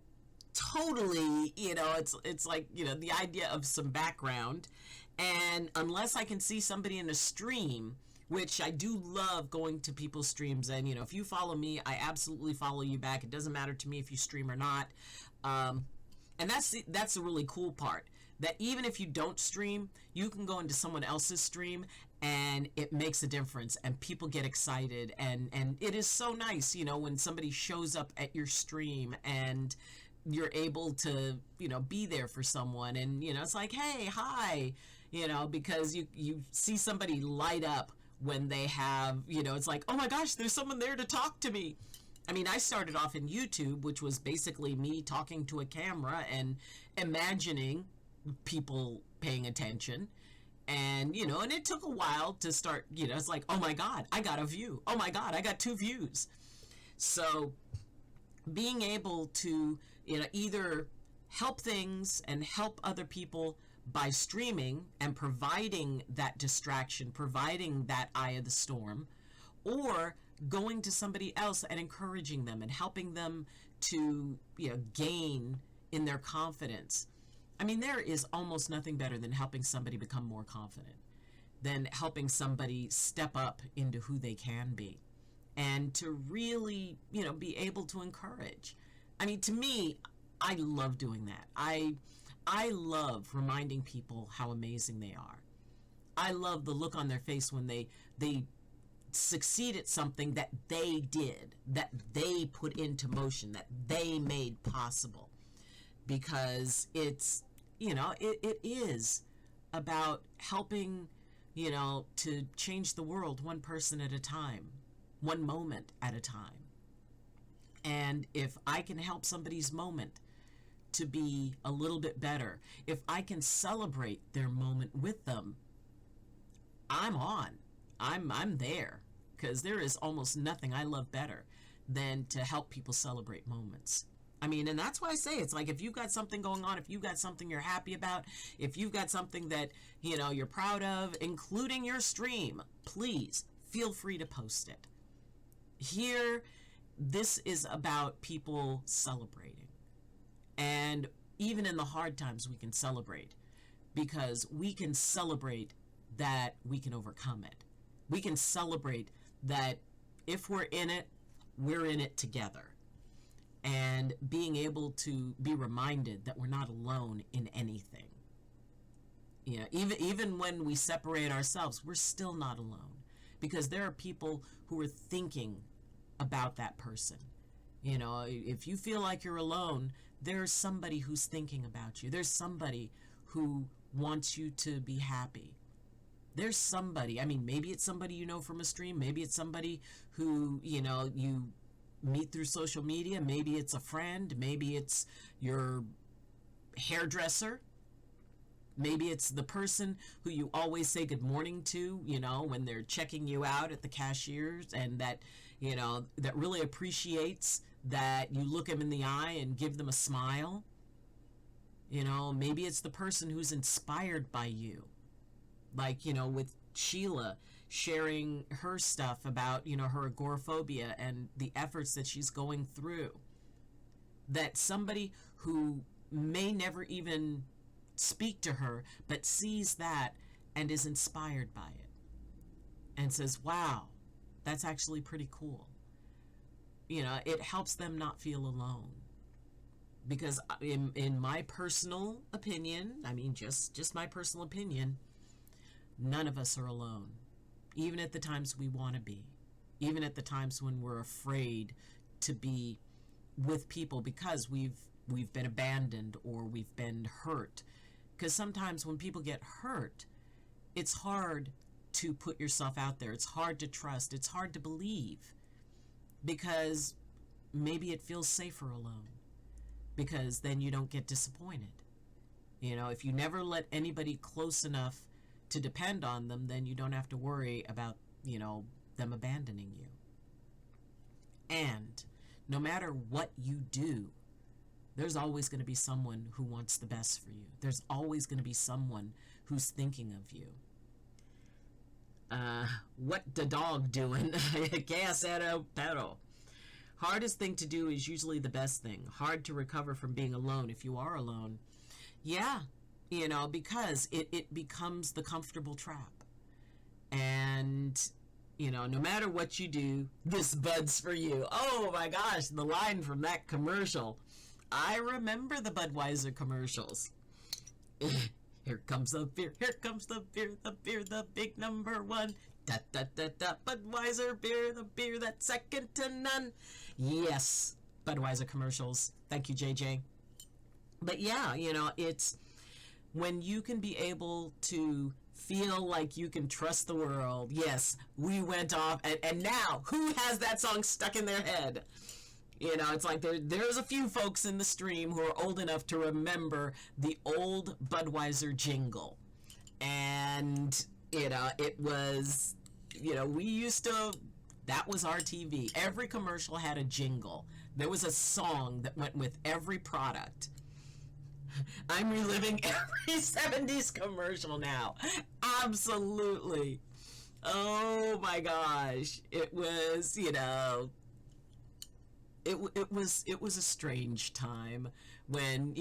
totally, it's like, the idea of some background. And unless I can see somebody in a stream, which I do love going to people's streams, and if you follow me, I absolutely follow you back. It doesn't matter to me if you stream or not. And that's the really cool part, that even if you don't stream, you can go into someone else's stream and it makes a difference, and people get excited, and it is so nice, when somebody shows up at your stream and you're able to, be there for someone, and it's like, hey, hi, because you see somebody light up when they have, it's like, oh my gosh, there's someone there to talk to me. I started off in YouTube, which was basically me talking to a camera and imagining people paying attention. And, and it took a while to start, it's like, oh my God, I got a view. Oh my God, I got 2 views. So being able to, either help things and help other people by streaming and providing that distraction, providing that eye of the storm, or going to somebody else and encouraging them and helping them to, gain in their confidence. There is almost nothing better than helping somebody become more confident, than helping somebody step up into who they can be, and to really, be able to encourage. To me, I love doing that. I love reminding people how amazing they are. I love the look on their face when they succeed at something that they did, that they put into motion, that they made possible. Because it's, it is about helping, to change the world one person at a time, one moment at a time. And if I can help somebody's moment to be a little bit better, if I can celebrate their moment with them, I'm on. I'm there, because there is almost nothing I love better than to help people celebrate moments. I mean, and that's why I say, it's like, if you've got something going on, if you've got something you're happy about, if you've got something that, you're proud of, including your stream, please feel free to post it. Here, this is about people celebrating. And even in the hard times, we can celebrate, because we can celebrate that we can overcome it. We can celebrate that if we're in it together. And being able to be reminded that we're not alone in anything. Even when we separate ourselves, we're still not alone, because there are people who are thinking about that person. If you feel like you're alone, there's somebody who's thinking about you. There's somebody who wants you to be happy. There's somebody, maybe it's somebody from a stream, maybe it's somebody who, you meet through social media, maybe it's a friend, maybe it's your hairdresser, maybe it's the person who you always say good morning to, when they're checking you out at the cashiers, and that, that really appreciates that you look them in the eye and give them a smile. Maybe it's the person who's inspired by you, like, with Sheila sharing her stuff about, her agoraphobia and the efforts that she's going through. That somebody who may never even speak to her, but sees that and is inspired by it and says, wow, that's actually pretty cool. It helps them not feel alone. Because in my personal opinion, just my personal opinion, none of us are alone. Even at the times we want to be. Even at the times when we're afraid to be with people because we've been abandoned or we've been hurt. Because sometimes when people get hurt, it's hard to put yourself out there. It's hard to trust. It's hard to believe. Because maybe it feels safer alone. Because then you don't get disappointed. If you never let anybody close enough to depend on them, then you don't have to worry about, them abandoning you. And no matter what you do, there's always going to be someone who wants the best for you. There's always going to be someone who's thinking of you. What the dog doing? Gas at a pedal. Hardest thing to do is usually the best thing. Hard to recover from being alone if you are alone. Yeah, because it becomes the comfortable trap. And, no matter what you do, this bud's for you. Oh my gosh, the line from that commercial. I remember the Budweiser commercials. Here comes the beer, here comes the beer, the big number one. Da da da da, Budweiser beer, the beer that's second to none. Yes, Budweiser commercials. Thank you, JJ. But yeah, it's when you can be able to feel like you can trust the world. Yes, we went off, and now who has that song stuck in their head? It's like there's a few folks in the stream who are old enough to remember the old Budweiser jingle. And, it was, we used to, that was our TV. Every commercial had a jingle. There was a song that went with every product. I'm reliving every 70s commercial now. Absolutely. Oh my gosh. It was, it was a strange time when,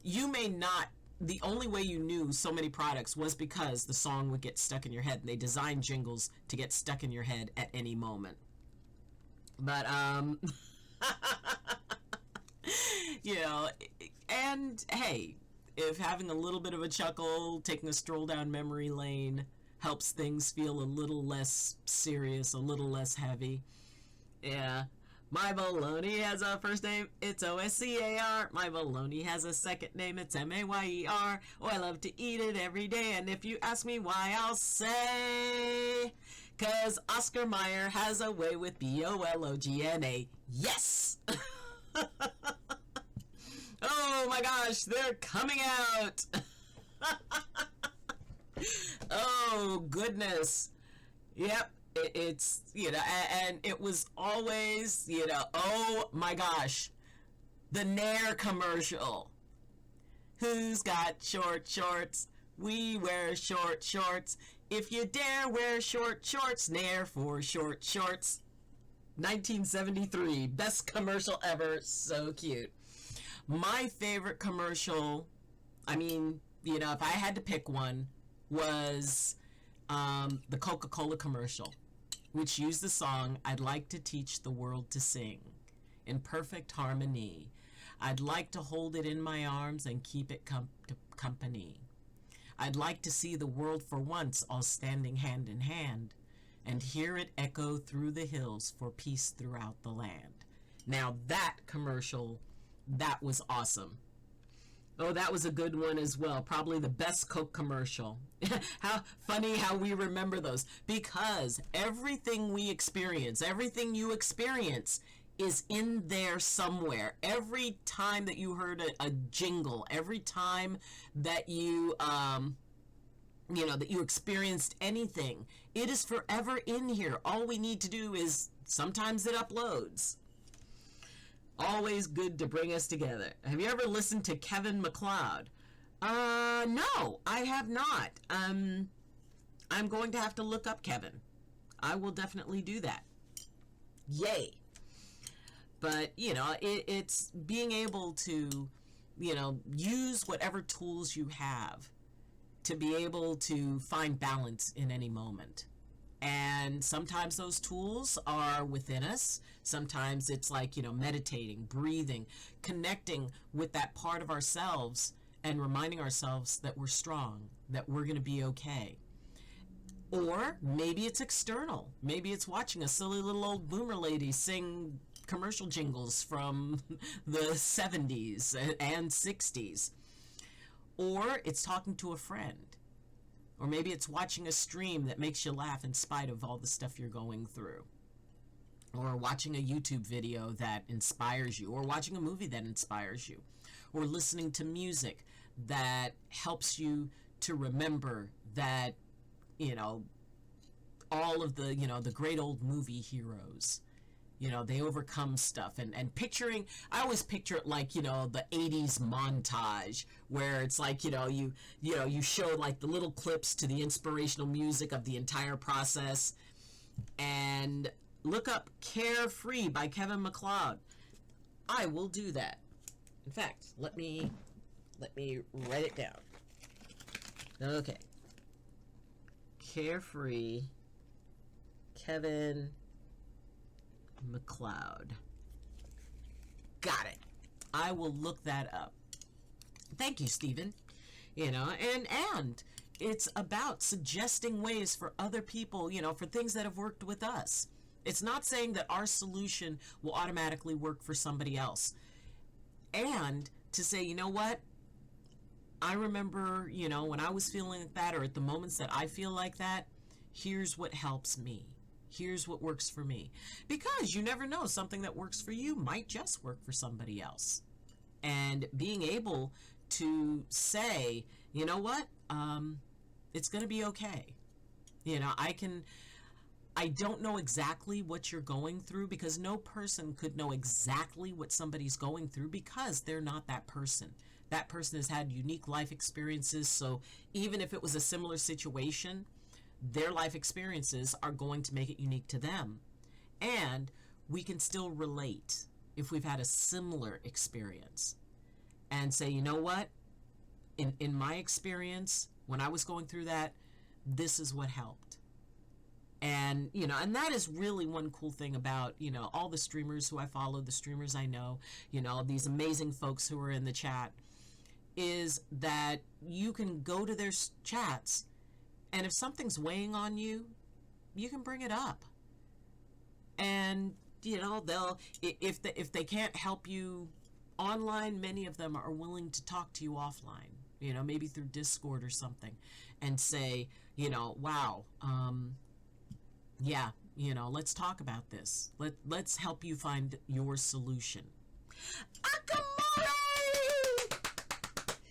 you may not, the only way you knew so many products was because the song would get stuck in your head, and they designed jingles to get stuck in your head at any moment. But, and hey, if having a little bit of a chuckle, taking a stroll down memory lane, helps things feel a little less serious, a little less heavy. Yeah. My bologna has a first name, it's O-S-C-A-R. My bologna has a second name, it's M-A-Y-E-R. Oh, I love to eat it every day, and if you ask me why, I'll say, 'cause Oscar Mayer has a way with B-O-L-O-G-N-A. Yes! Oh my gosh, they're coming out! Oh, goodness. Yep. It's, and it was always, oh my gosh, the Nair commercial. Who's got short shorts? We wear short shorts. If you dare wear short shorts, Nair for short shorts. 1973, best commercial ever, so cute. My favorite commercial, if I had to pick one, was the Coca-Cola commercial, which used the song, "I'd like to teach the world to sing in perfect harmony. I'd like to hold it in my arms and keep it company. I'd like to see the world for once all standing hand in hand and hear it echo through the hills for peace throughout the land." Now that commercial, that was awesome. Oh, that was a good one as well. Probably the best Coke commercial. How funny how we remember those. Because everything we experience, everything you experience is in there somewhere. Every time that you heard a jingle, every time that you, that you experienced anything, it is forever in here. All we need to do is, sometimes it uploads. Always good to bring us together. Have you ever listened to Kevin MacLeod? No, I have not. I'm going to have to look up Kevin. I will definitely do that. Yay. But, it's being able to, use whatever tools you have to be able to find balance in any moment. And sometimes those tools are within us. Sometimes it's like, meditating, breathing, connecting with that part of ourselves and reminding ourselves that we're strong, that we're going to be okay. Or maybe it's external. Maybe it's watching a silly little old boomer lady sing commercial jingles from the 70s and 60s. Or it's talking to a friend. Or maybe it's watching a stream that makes you laugh in spite of all the stuff you're going through. Or watching a YouTube video that inspires you. Or watching a movie that inspires you. Or listening to music that helps you to remember that, all of the, the great old movie heroes. They overcome stuff and picturing, I always picture it like, the 80s montage where it's like, you show like the little clips to the inspirational music of the entire process. And look up Carefree by Kevin MacLeod. I will do that. In fact, let me write it down. Okay. Carefree, Kevin MacLeod. Got it. I will look that up. Thank you, Stephen. And it's about suggesting ways for other people, for things that have worked with us. It's not saying that our solution will automatically work for somebody else. And to say, you know what? I remember, when I was feeling like that, or at the moments that I feel like that, here's what helps me. Here's what works for me. Because you never know, something that works for you might just work for somebody else. And being able to say, you know what, it's going to be okay. I don't know exactly what you're going through, because no person could know exactly what somebody's going through, because they're not that person. That person has had unique life experiences. So even if it was a similar situation, their life experiences are going to make it unique to them. And we can still relate if we've had a similar experience and say, you know what, in my experience, when I was going through that, this is what helped. And, and that is really one cool thing about, all the streamers who I follow, the streamers I know, these amazing folks who are in the chat, is that you can go to their chats And if something's weighing on you, you can bring it up. And they'll, if they can't help you online, many of them are willing to talk to you offline, maybe through Discord or something, and say, wow, yeah, let's talk about this. Let's help you find your solution. Akamore!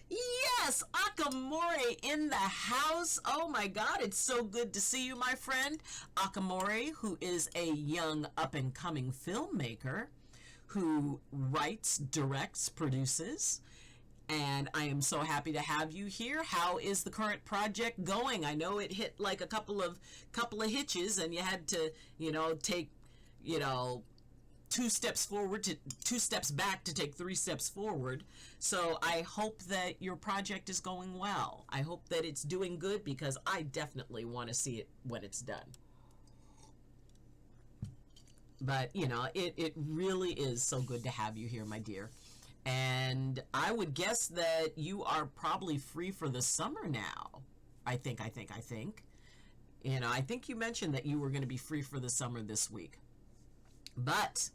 Yes, Akamore in the house. Oh my God, it's so good to see you, my friend. Akamore, who is a young up-and-coming filmmaker who writes, directs, produces, and I am so happy to have you here. How is the current project going? I know it hit like a couple of hitches, and you had to, take, 2 steps forward to 2 steps back to take 3 steps forward. So I hope that your project is going well. I hope that it's doing good, because I definitely want to see it when it's done. But, it really is so good to have you here, my dear. And I would guess that you are probably free for the summer now. I think. I think you mentioned that you were going to be free for the summer this week. But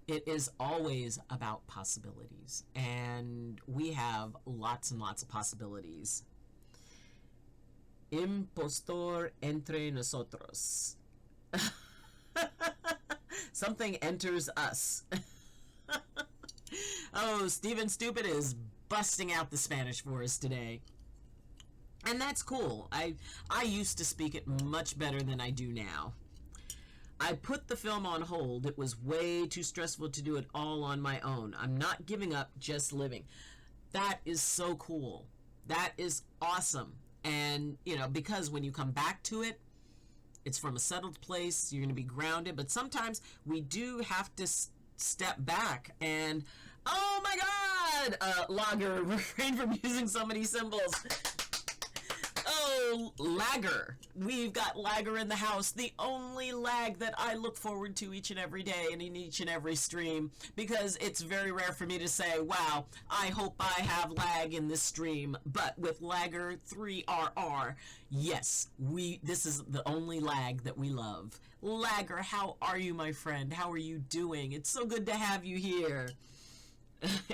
it is always about possibilities. And we have lots and lots of possibilities. Impostor entre nosotros. Something enters us. Oh, Steven Stupid is busting out the Spanish for us today. And that's cool. I used to speak it much better than I do now. I put the film on hold. It was way too stressful to do it all on my own. I'm not giving up, just living. That is so cool. That is awesome. And, because when you come back to it, it's from a settled place. You're going to be grounded. But sometimes we do have to step back and, oh my God, Lager, refrain from using so many symbols. Oh, Lager. We've got Lager in the house. The only lag that I look forward to each and every day and in each and every stream, because it's very rare for me to say, wow, I hope I have lag in this stream. But with Lager 3RR, yes, this is the only lag that we love. Lager, how are you, my friend? How are you doing? It's so good to have you here.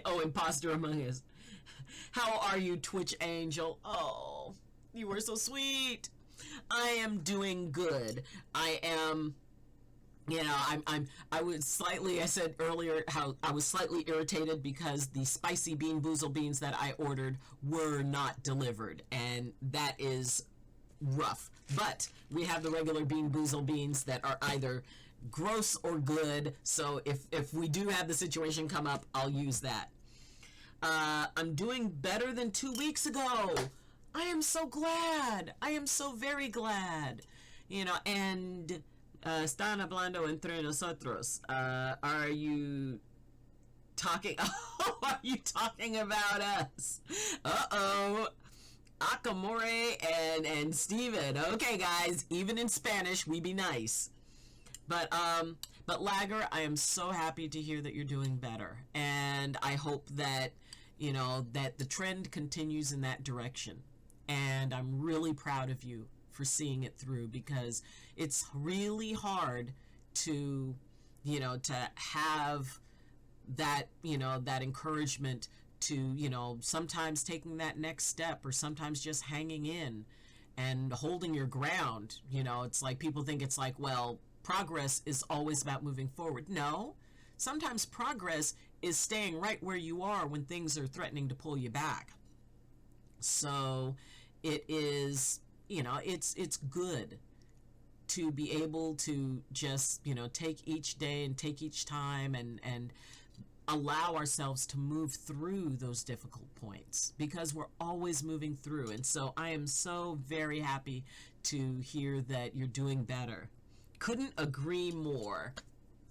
Oh, imposter among us. How are you, Twitch Angel? Oh, you are so sweet. I am doing good. I am, I said earlier how I was slightly irritated because the spicy Bean Boozled Beans that I ordered were not delivered, and that is rough. But we have the regular Bean Boozled Beans that are either gross or good, so if we do have the situation come up, I'll use that. I'm doing better than 2 weeks ago. I am so glad. I am so very glad. And están hablando entre nosotros. Are you talking? Oh, are you talking about us? Uh-oh. Akamore and Steven. Okay, guys, even in Spanish, we be nice. But Lager, I am so happy to hear that you're doing better. And I hope that, that the trend continues in that direction. And I'm really proud of you for seeing it through, because it's really hard to, to have that, that encouragement to, sometimes taking that next step, or sometimes just hanging in and holding your ground. It's like people think it's like, well, progress is always about moving forward. No, sometimes progress is staying right where you are when things are threatening to pull you back. So it is, it's good to be able to just, take each day and take each time and allow ourselves to move through those difficult points, because we're always moving through. And so I am so very happy to hear that you're doing better. Couldn't agree more.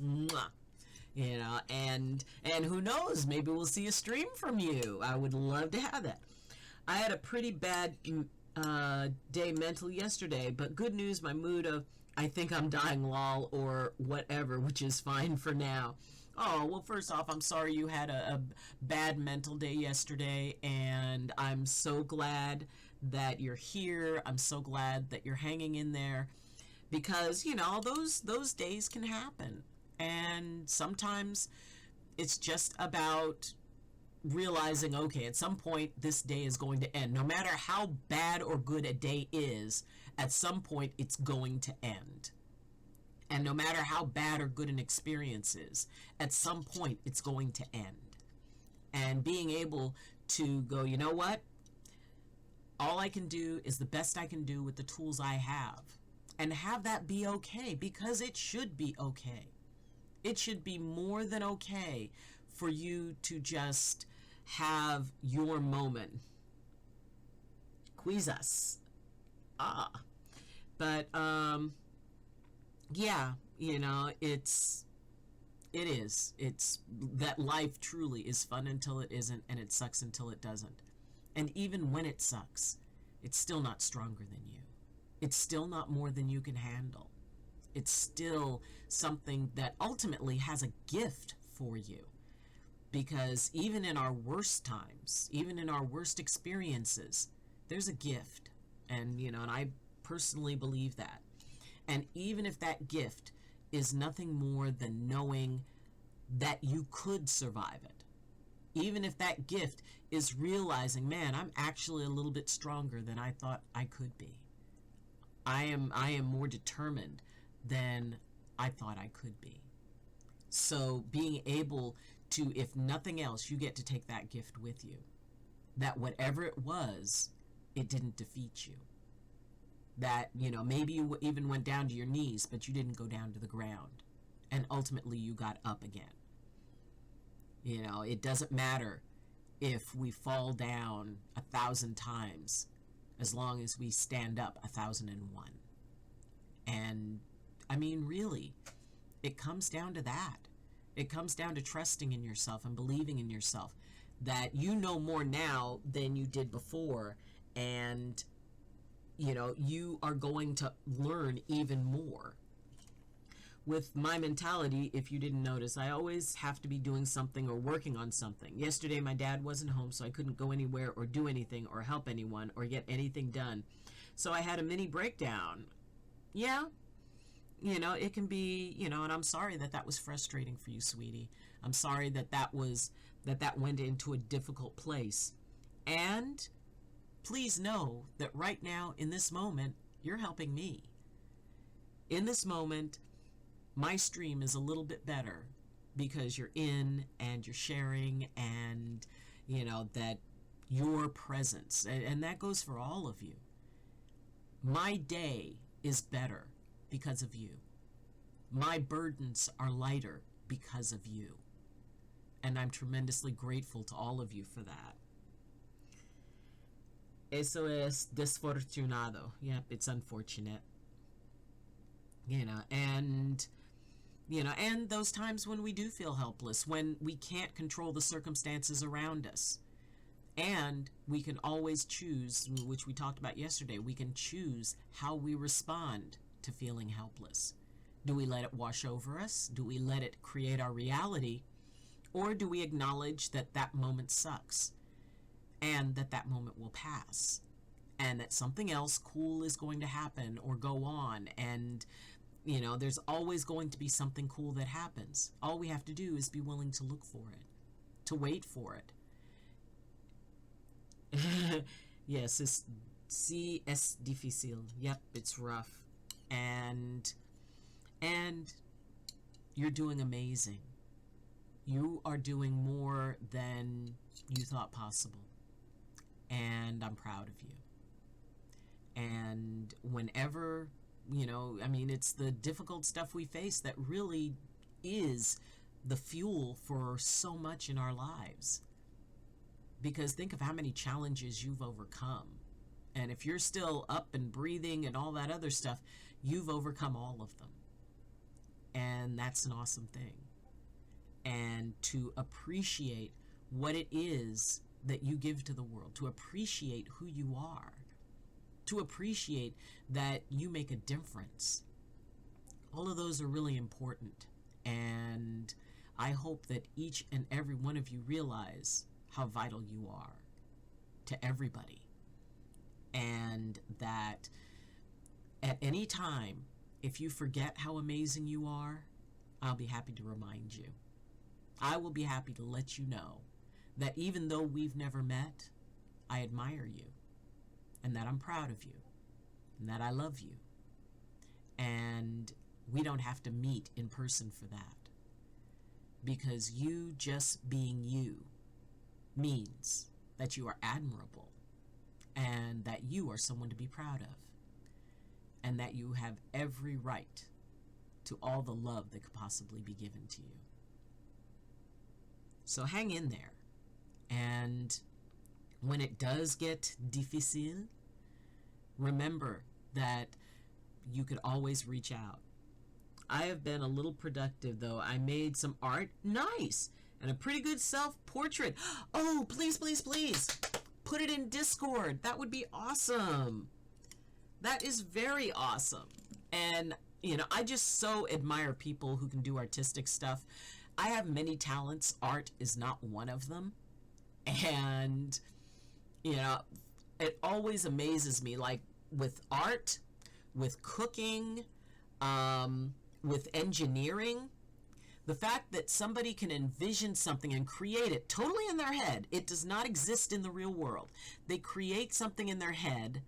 Mwah. And who knows, maybe we'll see a stream from you. I would love to have that. I had a pretty bad day mentally yesterday, but good news, my mood of I think I'm dying lol or whatever, which is fine for now. Oh, well, first off, I'm sorry you had a bad mental day yesterday, and I'm so glad that you're here. I'm so glad that you're hanging in there, because, those days can happen. And sometimes it's just about realizing, okay, at some point this day is going to end. No matter how bad or good a day is, at some point it's going to end. And no matter how bad or good an experience is, at some point it's going to end. And being able to go, you know what? All I can do is the best I can do with the tools I have. And have that be okay, because it should be okay. It should be more than okay for you to just have your moment. Quizás. But, yeah, it's that life truly is fun until it isn't, and it sucks until it doesn't. And even when it sucks, it's still not stronger than you. It's still not more than you can handle. It's still something that ultimately has a gift for you. Because even in our worst times, even in our worst experiences, there's a gift. And, and I personally believe that. And even if that gift is nothing more than knowing that you could survive it, even if that gift is realizing, man, I'm actually a little bit stronger than I thought I could be. I am more determined than I thought I could be. So being able to, if nothing else, you get to take that gift with you. That whatever it was, it didn't defeat you. That, maybe you even went down to your knees, but you didn't go down to the ground. And ultimately you got up again. It doesn't matter if we fall down 1,000 times, as long as we stand up 1,001. And really, it comes down to that. It comes down to trusting in yourself and believing in yourself, that you know more now than you did before, and you are going to learn even more. With my mentality, if you didn't notice, I always have to be doing something or working on something. Yesterday, my dad wasn't home, so I couldn't go anywhere or do anything or help anyone or get anything done. So I had a mini breakdown. Yeah, it can be, and I'm sorry that was frustrating for you, sweetie. I'm sorry that went into a difficult place. And please know that right now, in this moment, you're helping me. In this moment, my stream is a little bit better because you're in and you're sharing, and, that your presence, and that goes for all of you. My day is better because of you. My burdens are lighter because of you. And I'm tremendously grateful to all of you for that. Eso es desfortunado. Yep, it's unfortunate. And those times when we do feel helpless, when we can't control the circumstances around us. And we can always choose, which we talked about yesterday, we can choose how we respond to feeling helpless. Do we let it wash over us? Do we let it create our reality? Or do we acknowledge that moment sucks, and that moment will pass, and that something else cool is going to happen or go on, and there's always going to be something cool that happens. All we have to do is be willing to look for it, to wait for it. Yes, es difícil. Yep, it's rough. And you're doing amazing. You are doing more than you thought possible. And I'm proud of you. And whenever, it's the difficult stuff we face that really is the fuel for so much in our lives. Because think of how many challenges you've overcome. And if you're still up and breathing and all that other stuff, you've overcome all of them. And that's an awesome thing. And to appreciate what it is that you give to the world, to appreciate who you are, to appreciate that you make a difference. All of those are really important. And I hope that each and every one of you realize how vital you are to everybody. and that at any time, if you forget how amazing you are, I'll be happy to remind you. I will be happy to let you know that even though we've never met, I admire you, and that I'm proud of you, and that I love you. And we don't have to meet in person for that, because you just being you means that you are admirable, and that you are someone to be proud of, and that you have every right to all the love that could possibly be given to you. So hang in there. And when it does get difficile, remember that you could always reach out. I have been a little productive, though. I made some art. Nice! And a pretty good self-portrait. Oh, please, please, please. Put it in Discord. That would be awesome. That is very awesome. And, you know, I just so admire people who can do artistic stuff. I have many talents. Art is not one of them. And, you know, it always amazes me, like with art, with cooking, with engineering, the fact that somebody can envision something and create it totally in their head. It does not exist in the real world. They create something in their head,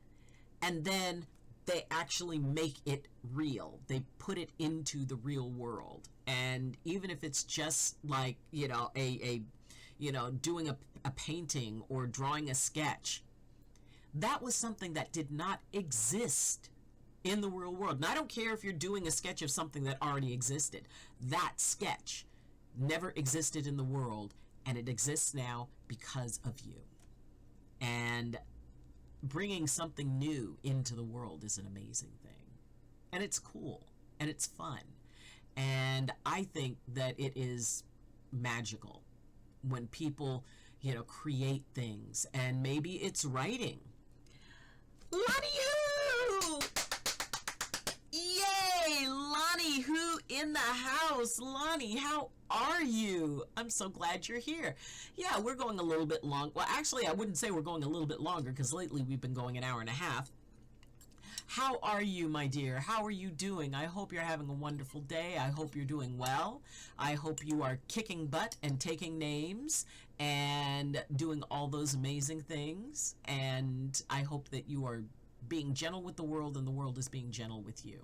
and then they actually make it real. They put it into the real world. And even if it's just like, you know, doing a painting or drawing a sketch, that was something that did not exist in the real world. And I don't care if you're doing a sketch of something that already existed. That sketch never existed in the world, and it exists now because of you. And bringing something new into the world is an amazing thing. And it's cool, and it's fun. And I think that it is magical when people, you know, create things. And maybe it's writing. Lonnie Who! Yay! Lonnie Who in the house. Lonnie, how are you? I'm so glad you're here. Yeah, we're going a little bit long. Well, actually, I wouldn't say we're going a little bit longer, because lately we've been going an hour and a half. How are you, my dear? How are you doing? I hope you're having a wonderful day. I hope you're doing well. I hope you are kicking butt and taking names and doing all those amazing things. And I hope that you are being gentle with the world, and the world is being gentle with you.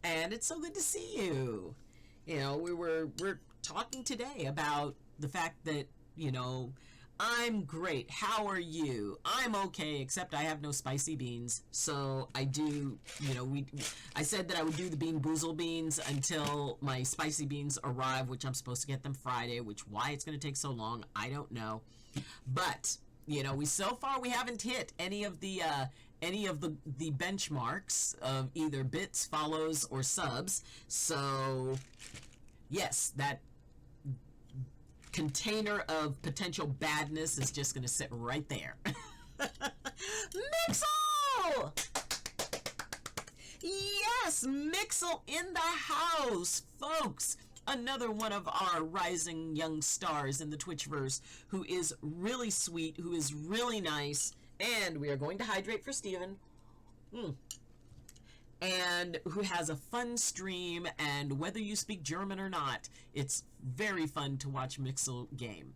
And it's so good to see you. You know, we're talking today about the fact that, you know, I'm great. How are you? I'm okay, except I have no spicy beans. So I do, you know, I said that I would do the Bean Boozled Beans until my spicy beans arrive, which I'm supposed to get them Friday, which why it's going to take so long, I don't know. But, you know, so far we haven't hit any of the benchmarks of either bits, follows, or subs. So, yes, that container of potential badness is just going to sit right there. Mixel! Yes, Mixel in the house, folks. Another one of our rising young stars in the Twitchverse who is really sweet, who is really nice, and we are going to hydrate for Steven. And who has a fun stream, and whether you speak German or not, it's very fun to watch Mixel game.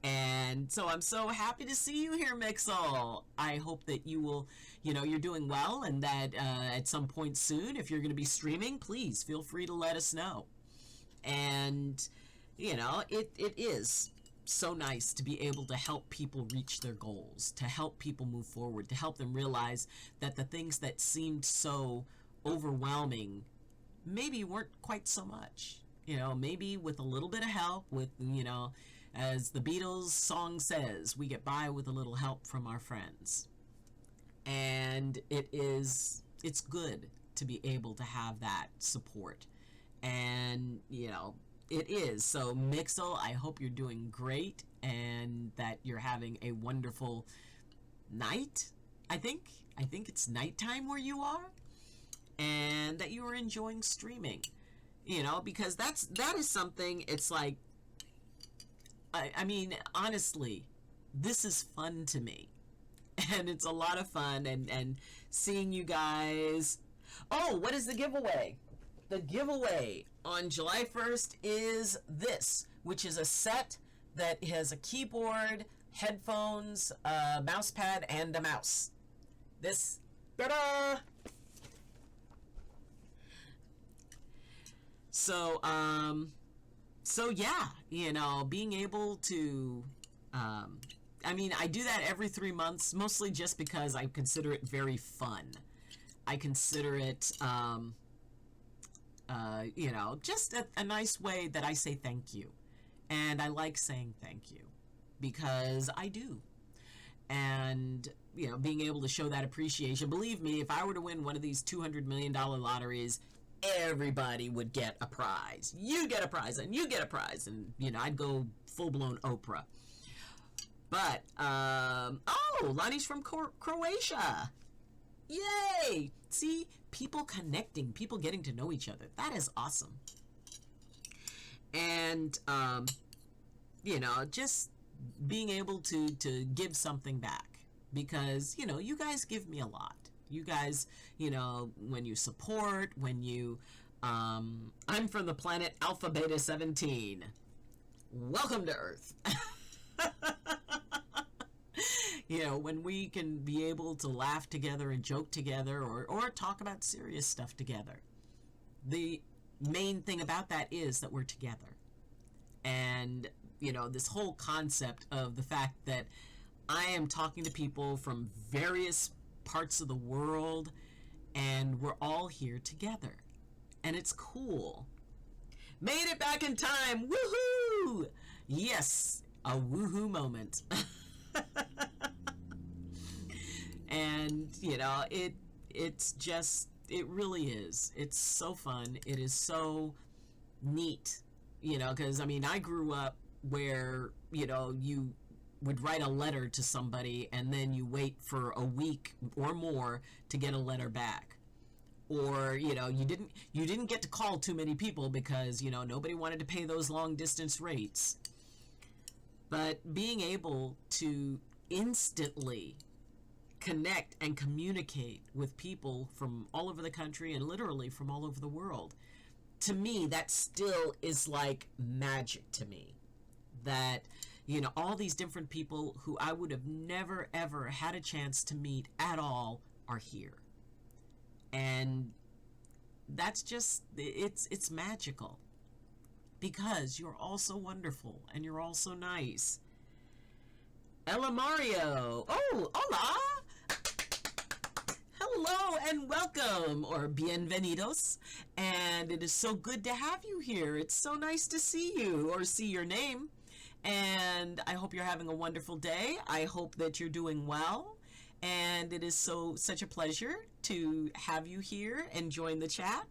And so I'm so happy to see you here, Mixel. I hope that you will, you know, you're doing well, and that at some point soon, if you're going to be streaming, please feel free to let us know. And, you know, it is so nice to be able to help people reach their goals, to help people move forward, to help them realize that the things that seemed so overwhelming maybe weren't quite so much. You know, maybe with a little bit of help, with, you know, as the Beatles song says, we get by with a little help from our friends. And it's good to be able to have that support. And, you know, it is. So, Mixel, I hope you're doing great and that you're having a wonderful night. I think it's nighttime where you are, and that you are enjoying streaming. You know, because that is something, it's like, I mean, honestly, this is fun to me. and it's a lot of fun, and seeing you guys. Oh, what is the giveaway? The giveaway on July 1st is this, which is a set that has a keyboard, headphones, a mouse pad, and a mouse. This, ta-da! So, so yeah, you know, being able to, I mean, I do that every 3 months, mostly just because I consider it very fun. I consider it, you know, just a nice way that I say thank you. And I like saying thank you because I do. And, you know, being able to show that appreciation. Believe me, if I were to win one of these $200 million lotteries, everybody would get a prize. You get a prize and you get a prize. And, you know, I'd go full-blown Oprah. But, oh, Lonnie's from Croatia. Yay! See, people connecting, people getting to know each other. That is awesome. And, you know, just being able to give something back. Because, you know, you guys give me a lot. You guys, you know, when you support, when you, I'm from the planet Alpha Beta 17. Welcome to Earth. You know, when we can be able to laugh together and joke together or talk about serious stuff together. The main thing about that is that we're together. And, you know, this whole concept of the fact that I am talking to people from various parts of the world and we're all here together. And it's cool. Made it back in time. Woohoo! Yes, a woohoo moment. And, you know, it's just, it really is. It's so fun. It is so neat, you know, because, I mean, I grew up where, you know, you would write a letter to somebody and then you wait for a week or more to get a letter back. Or, you know, you didn't get to call too many people because, you know, nobody wanted to pay those long distance rates. But being able to instantly connect and communicate with people from all over the country and literally from all over the world, to me, that still is like magic to me. That, you know, all these different people who I would have never, ever had a chance to meet at all are here. And that's just, it's magical. Because you're all so wonderful and you're all so nice. Ella Mario. Oh, hola. Hello and welcome, or bienvenidos. And it is so good to have you here. It's so nice to see you or see your name. And I hope you're having a wonderful day. I hope that you're doing well. And it is such a pleasure to have you here and join the chat.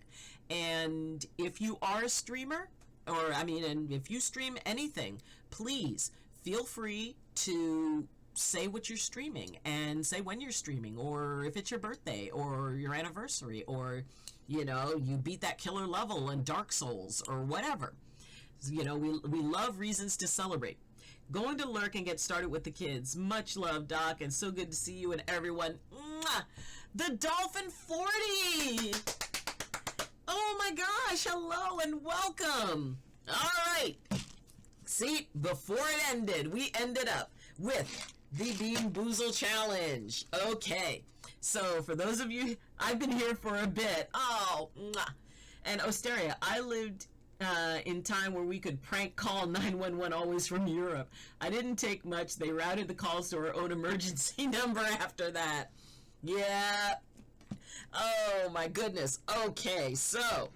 And if you are a streamer, and if you stream anything, please feel free to say what you're streaming and say when you're streaming, or if it's your birthday or your anniversary, or, you know, you beat that killer level in Dark Souls or whatever. You know, we love reasons to celebrate. Going to lurk and get started with the kids. Much love, Doc, and so good to see you and everyone. Mwah! The Dolphin 40! Oh my gosh, hello and welcome. All right. See, before it ended, we ended up with the Bean Boozled Challenge. Okay. So for those of you, I've been here for a bit. Oh, mwah. And Osteria, I lived in time where we could prank call 911 always from Europe. I didn't take much. They routed the calls to our own emergency number after that. Yeah. Oh my goodness. Okay, so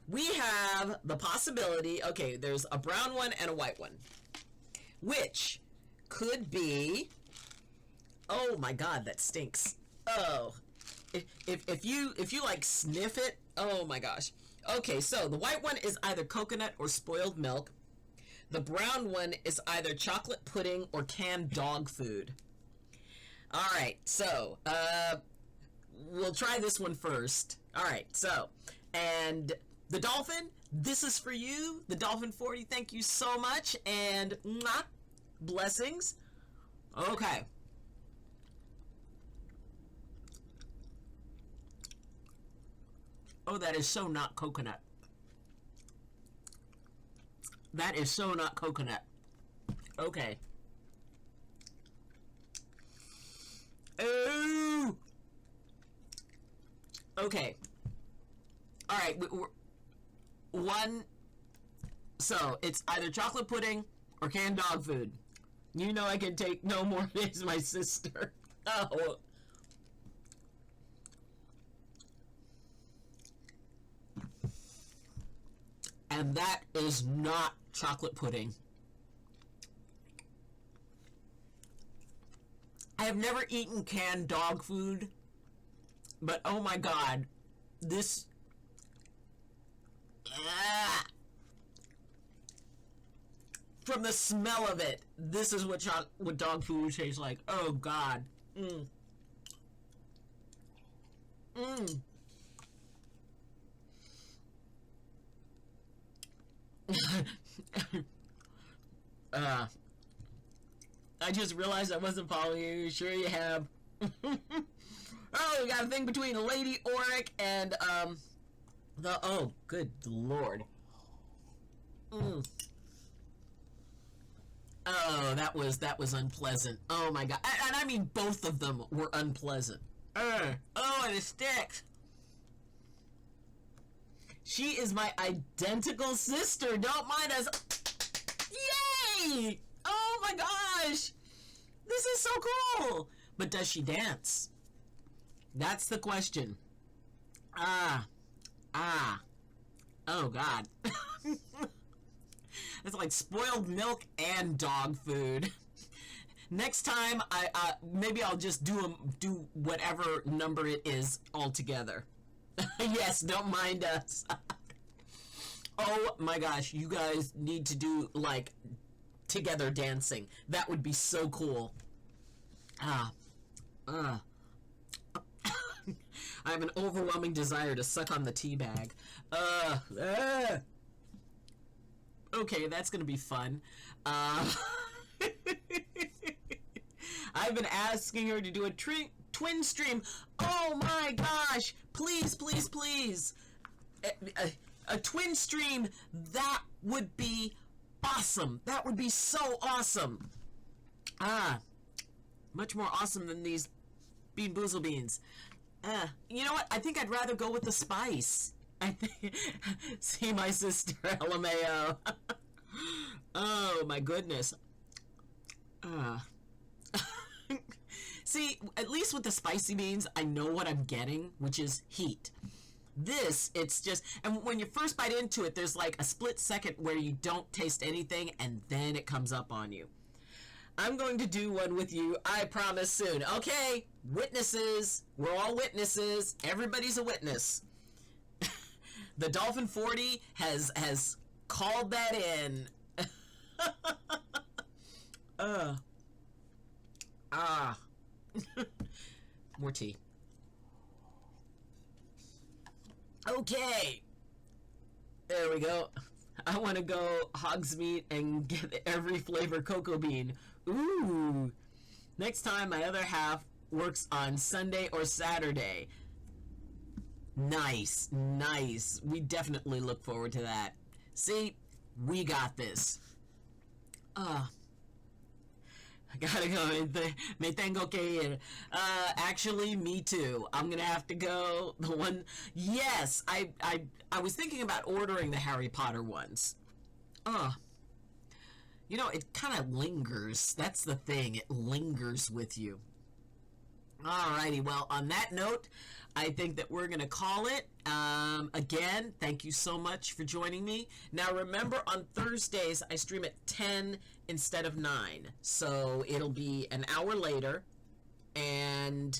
we have the possibility, okay, there's a brown one and a white one, which could be, oh my god, that stinks. Oh, if you like sniff it, oh my gosh. Okay, so the white one is either coconut or spoiled milk. The brown one is either chocolate pudding or canned dog food. All right, so we'll try this one first. All right, so, and the Dolphin, this is for you. The Dolphin 40, thank you so much, and mwah, blessings. Okay. Oh, that is so not coconut. That is so not coconut. Okay. Ooh. Okay. All right. One. So it's either chocolate pudding or canned dog food. You know I can take no more as my sister. Oh. And that is not chocolate pudding. I have never eaten canned dog food, but oh my god, this... From the smell of it, this is what dog food tastes like. Oh god. Mm. Mm. I just realized I wasn't following you. Sure you have. Oh, we got a thing between Lady Auric and the... Oh, good lord. Mm. Oh, that was unpleasant. Oh my god. And I mean both of them were unpleasant. Oh, and it sticks. She is my identical sister. Don't mind us. Yay! Oh my gosh. This is so cool. But does she dance? That's the question. Ah. Oh god. It's like spoiled milk and dog food. Next time, maybe I'll just do whatever number it is altogether. Yes, don't mind us. Oh my gosh, you guys need to do like together dancing. That would be so cool. I have an overwhelming desire to suck on the tea bag. Okay, that's gonna be fun. I've been asking her to do a twin stream. Oh my gosh! Please, please, please! A twin stream, that would be awesome. That would be so awesome. Much more awesome than these Bean Boozled Beans. You know what? I think I'd rather go with the spice. I think... See my sister, LMAO. Oh, my goodness. See, at least with the spicy beans, I know what I'm getting, which is heat. This, it's just... And when you first bite into it, there's like a split second where you don't taste anything, and then it comes up on you. I'm going to do one with you, I promise, soon. Okay, witnesses. We're all witnesses. Everybody's a witness. The Dolphin 40 has called that in. More tea. Okay. There we go. I want to go Hogsmeade and get every flavor cocoa bean. Ooh. Next time, my other half works on Sunday or Saturday. Nice, nice. We definitely look forward to that. See, we got this. I gotta go. Me tengo que ir. Actually, me too. I'm gonna have to go. The one... Yes, I was thinking about ordering the Harry Potter ones. You know, it kind of lingers. That's the thing. It lingers with you. Alrighty, well, on that note, I think that we're going to call it. Again, thank you so much for joining me. Now, remember, on Thursdays, I stream at 10 instead of 9. So, it'll be an hour later. And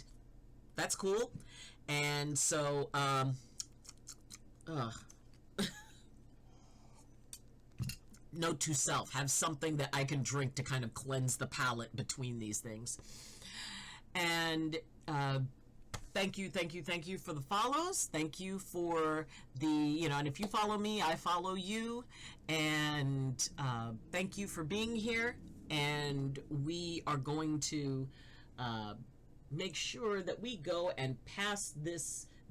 that's cool. And so, note to self, have something that I can drink to kind of cleanse the palate between these things. And thank you for the follows. Thank you for the, and if you follow me, I follow you. And thank you for being here. And we are going to make sure that we go and pass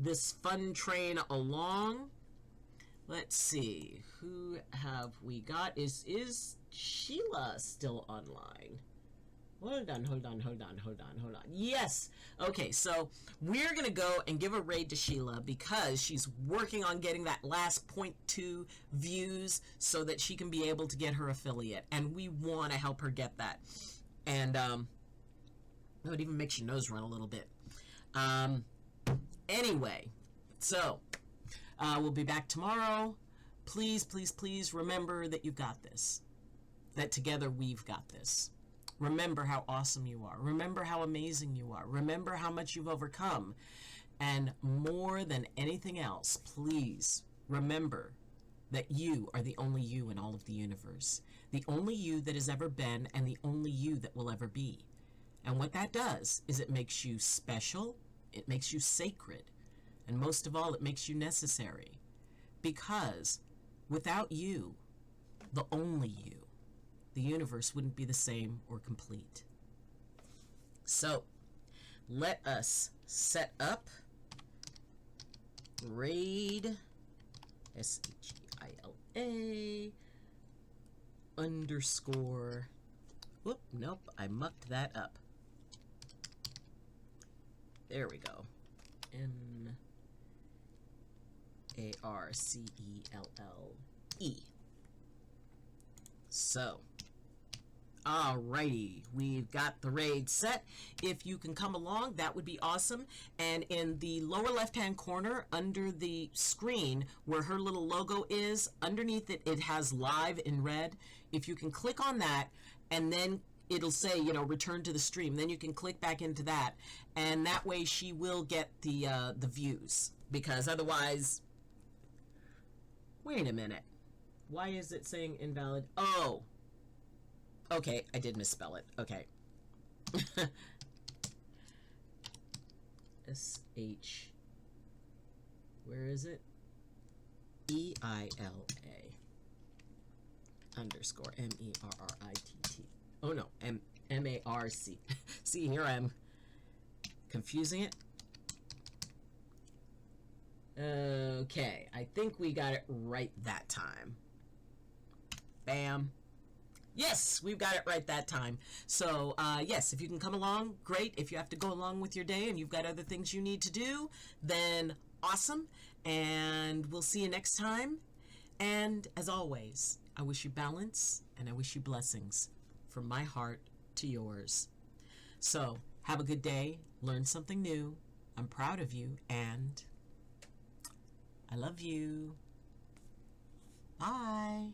this fun train along. Let's see, who have we got? Is Sheila still online? Hold on. Yes. Okay, so we're going to go and give a raid to Sheila because she's working on getting that last 0.2 views so that she can be able to get her affiliate. And we want to help her get that. And it even makes your nose run a little bit. Anyway, so we'll be back tomorrow. Please, please, please remember that you've got this. That together we've got this. Remember how awesome you are. Remember how amazing you are. Remember how much you've overcome. And more than anything else, please remember that you are the only you in all of the universe. The only you that has ever been and the only you that will ever be. And what that does is it makes you special. It makes you sacred. And most of all, it makes you necessary. Because without you, the only you, the universe wouldn't be the same or complete. So, let us set up raid SHILA underscore. Whoop, nope, I mucked that up. There we go. MARCELLE. So, alrighty, we've got the raid set. If you can come along, that would be awesome. And in the lower left-hand corner, under the screen, where her little logo is, underneath it, it has live in red. If you can click on that, and then it'll say, you know, return to the stream. Then you can click back into that, and that way she will get the views. Because otherwise, wait a minute. Why is it saying invalid? Oh, okay, I did misspell it. Okay. SH, where is it? EILA underscore MERRITT. Oh no, MARC. See, here I am confusing it. Okay, I think we got it right that time. Bam. Yes, we've got it right that time. So, yes, if you can come along, great. If you have to go along with your day and you've got other things you need to do, then awesome. And we'll see you next time. And as always, I wish you balance and I wish you blessings from my heart to yours. So, have a good day. Learn something new. I'm proud of you and I love you. Bye.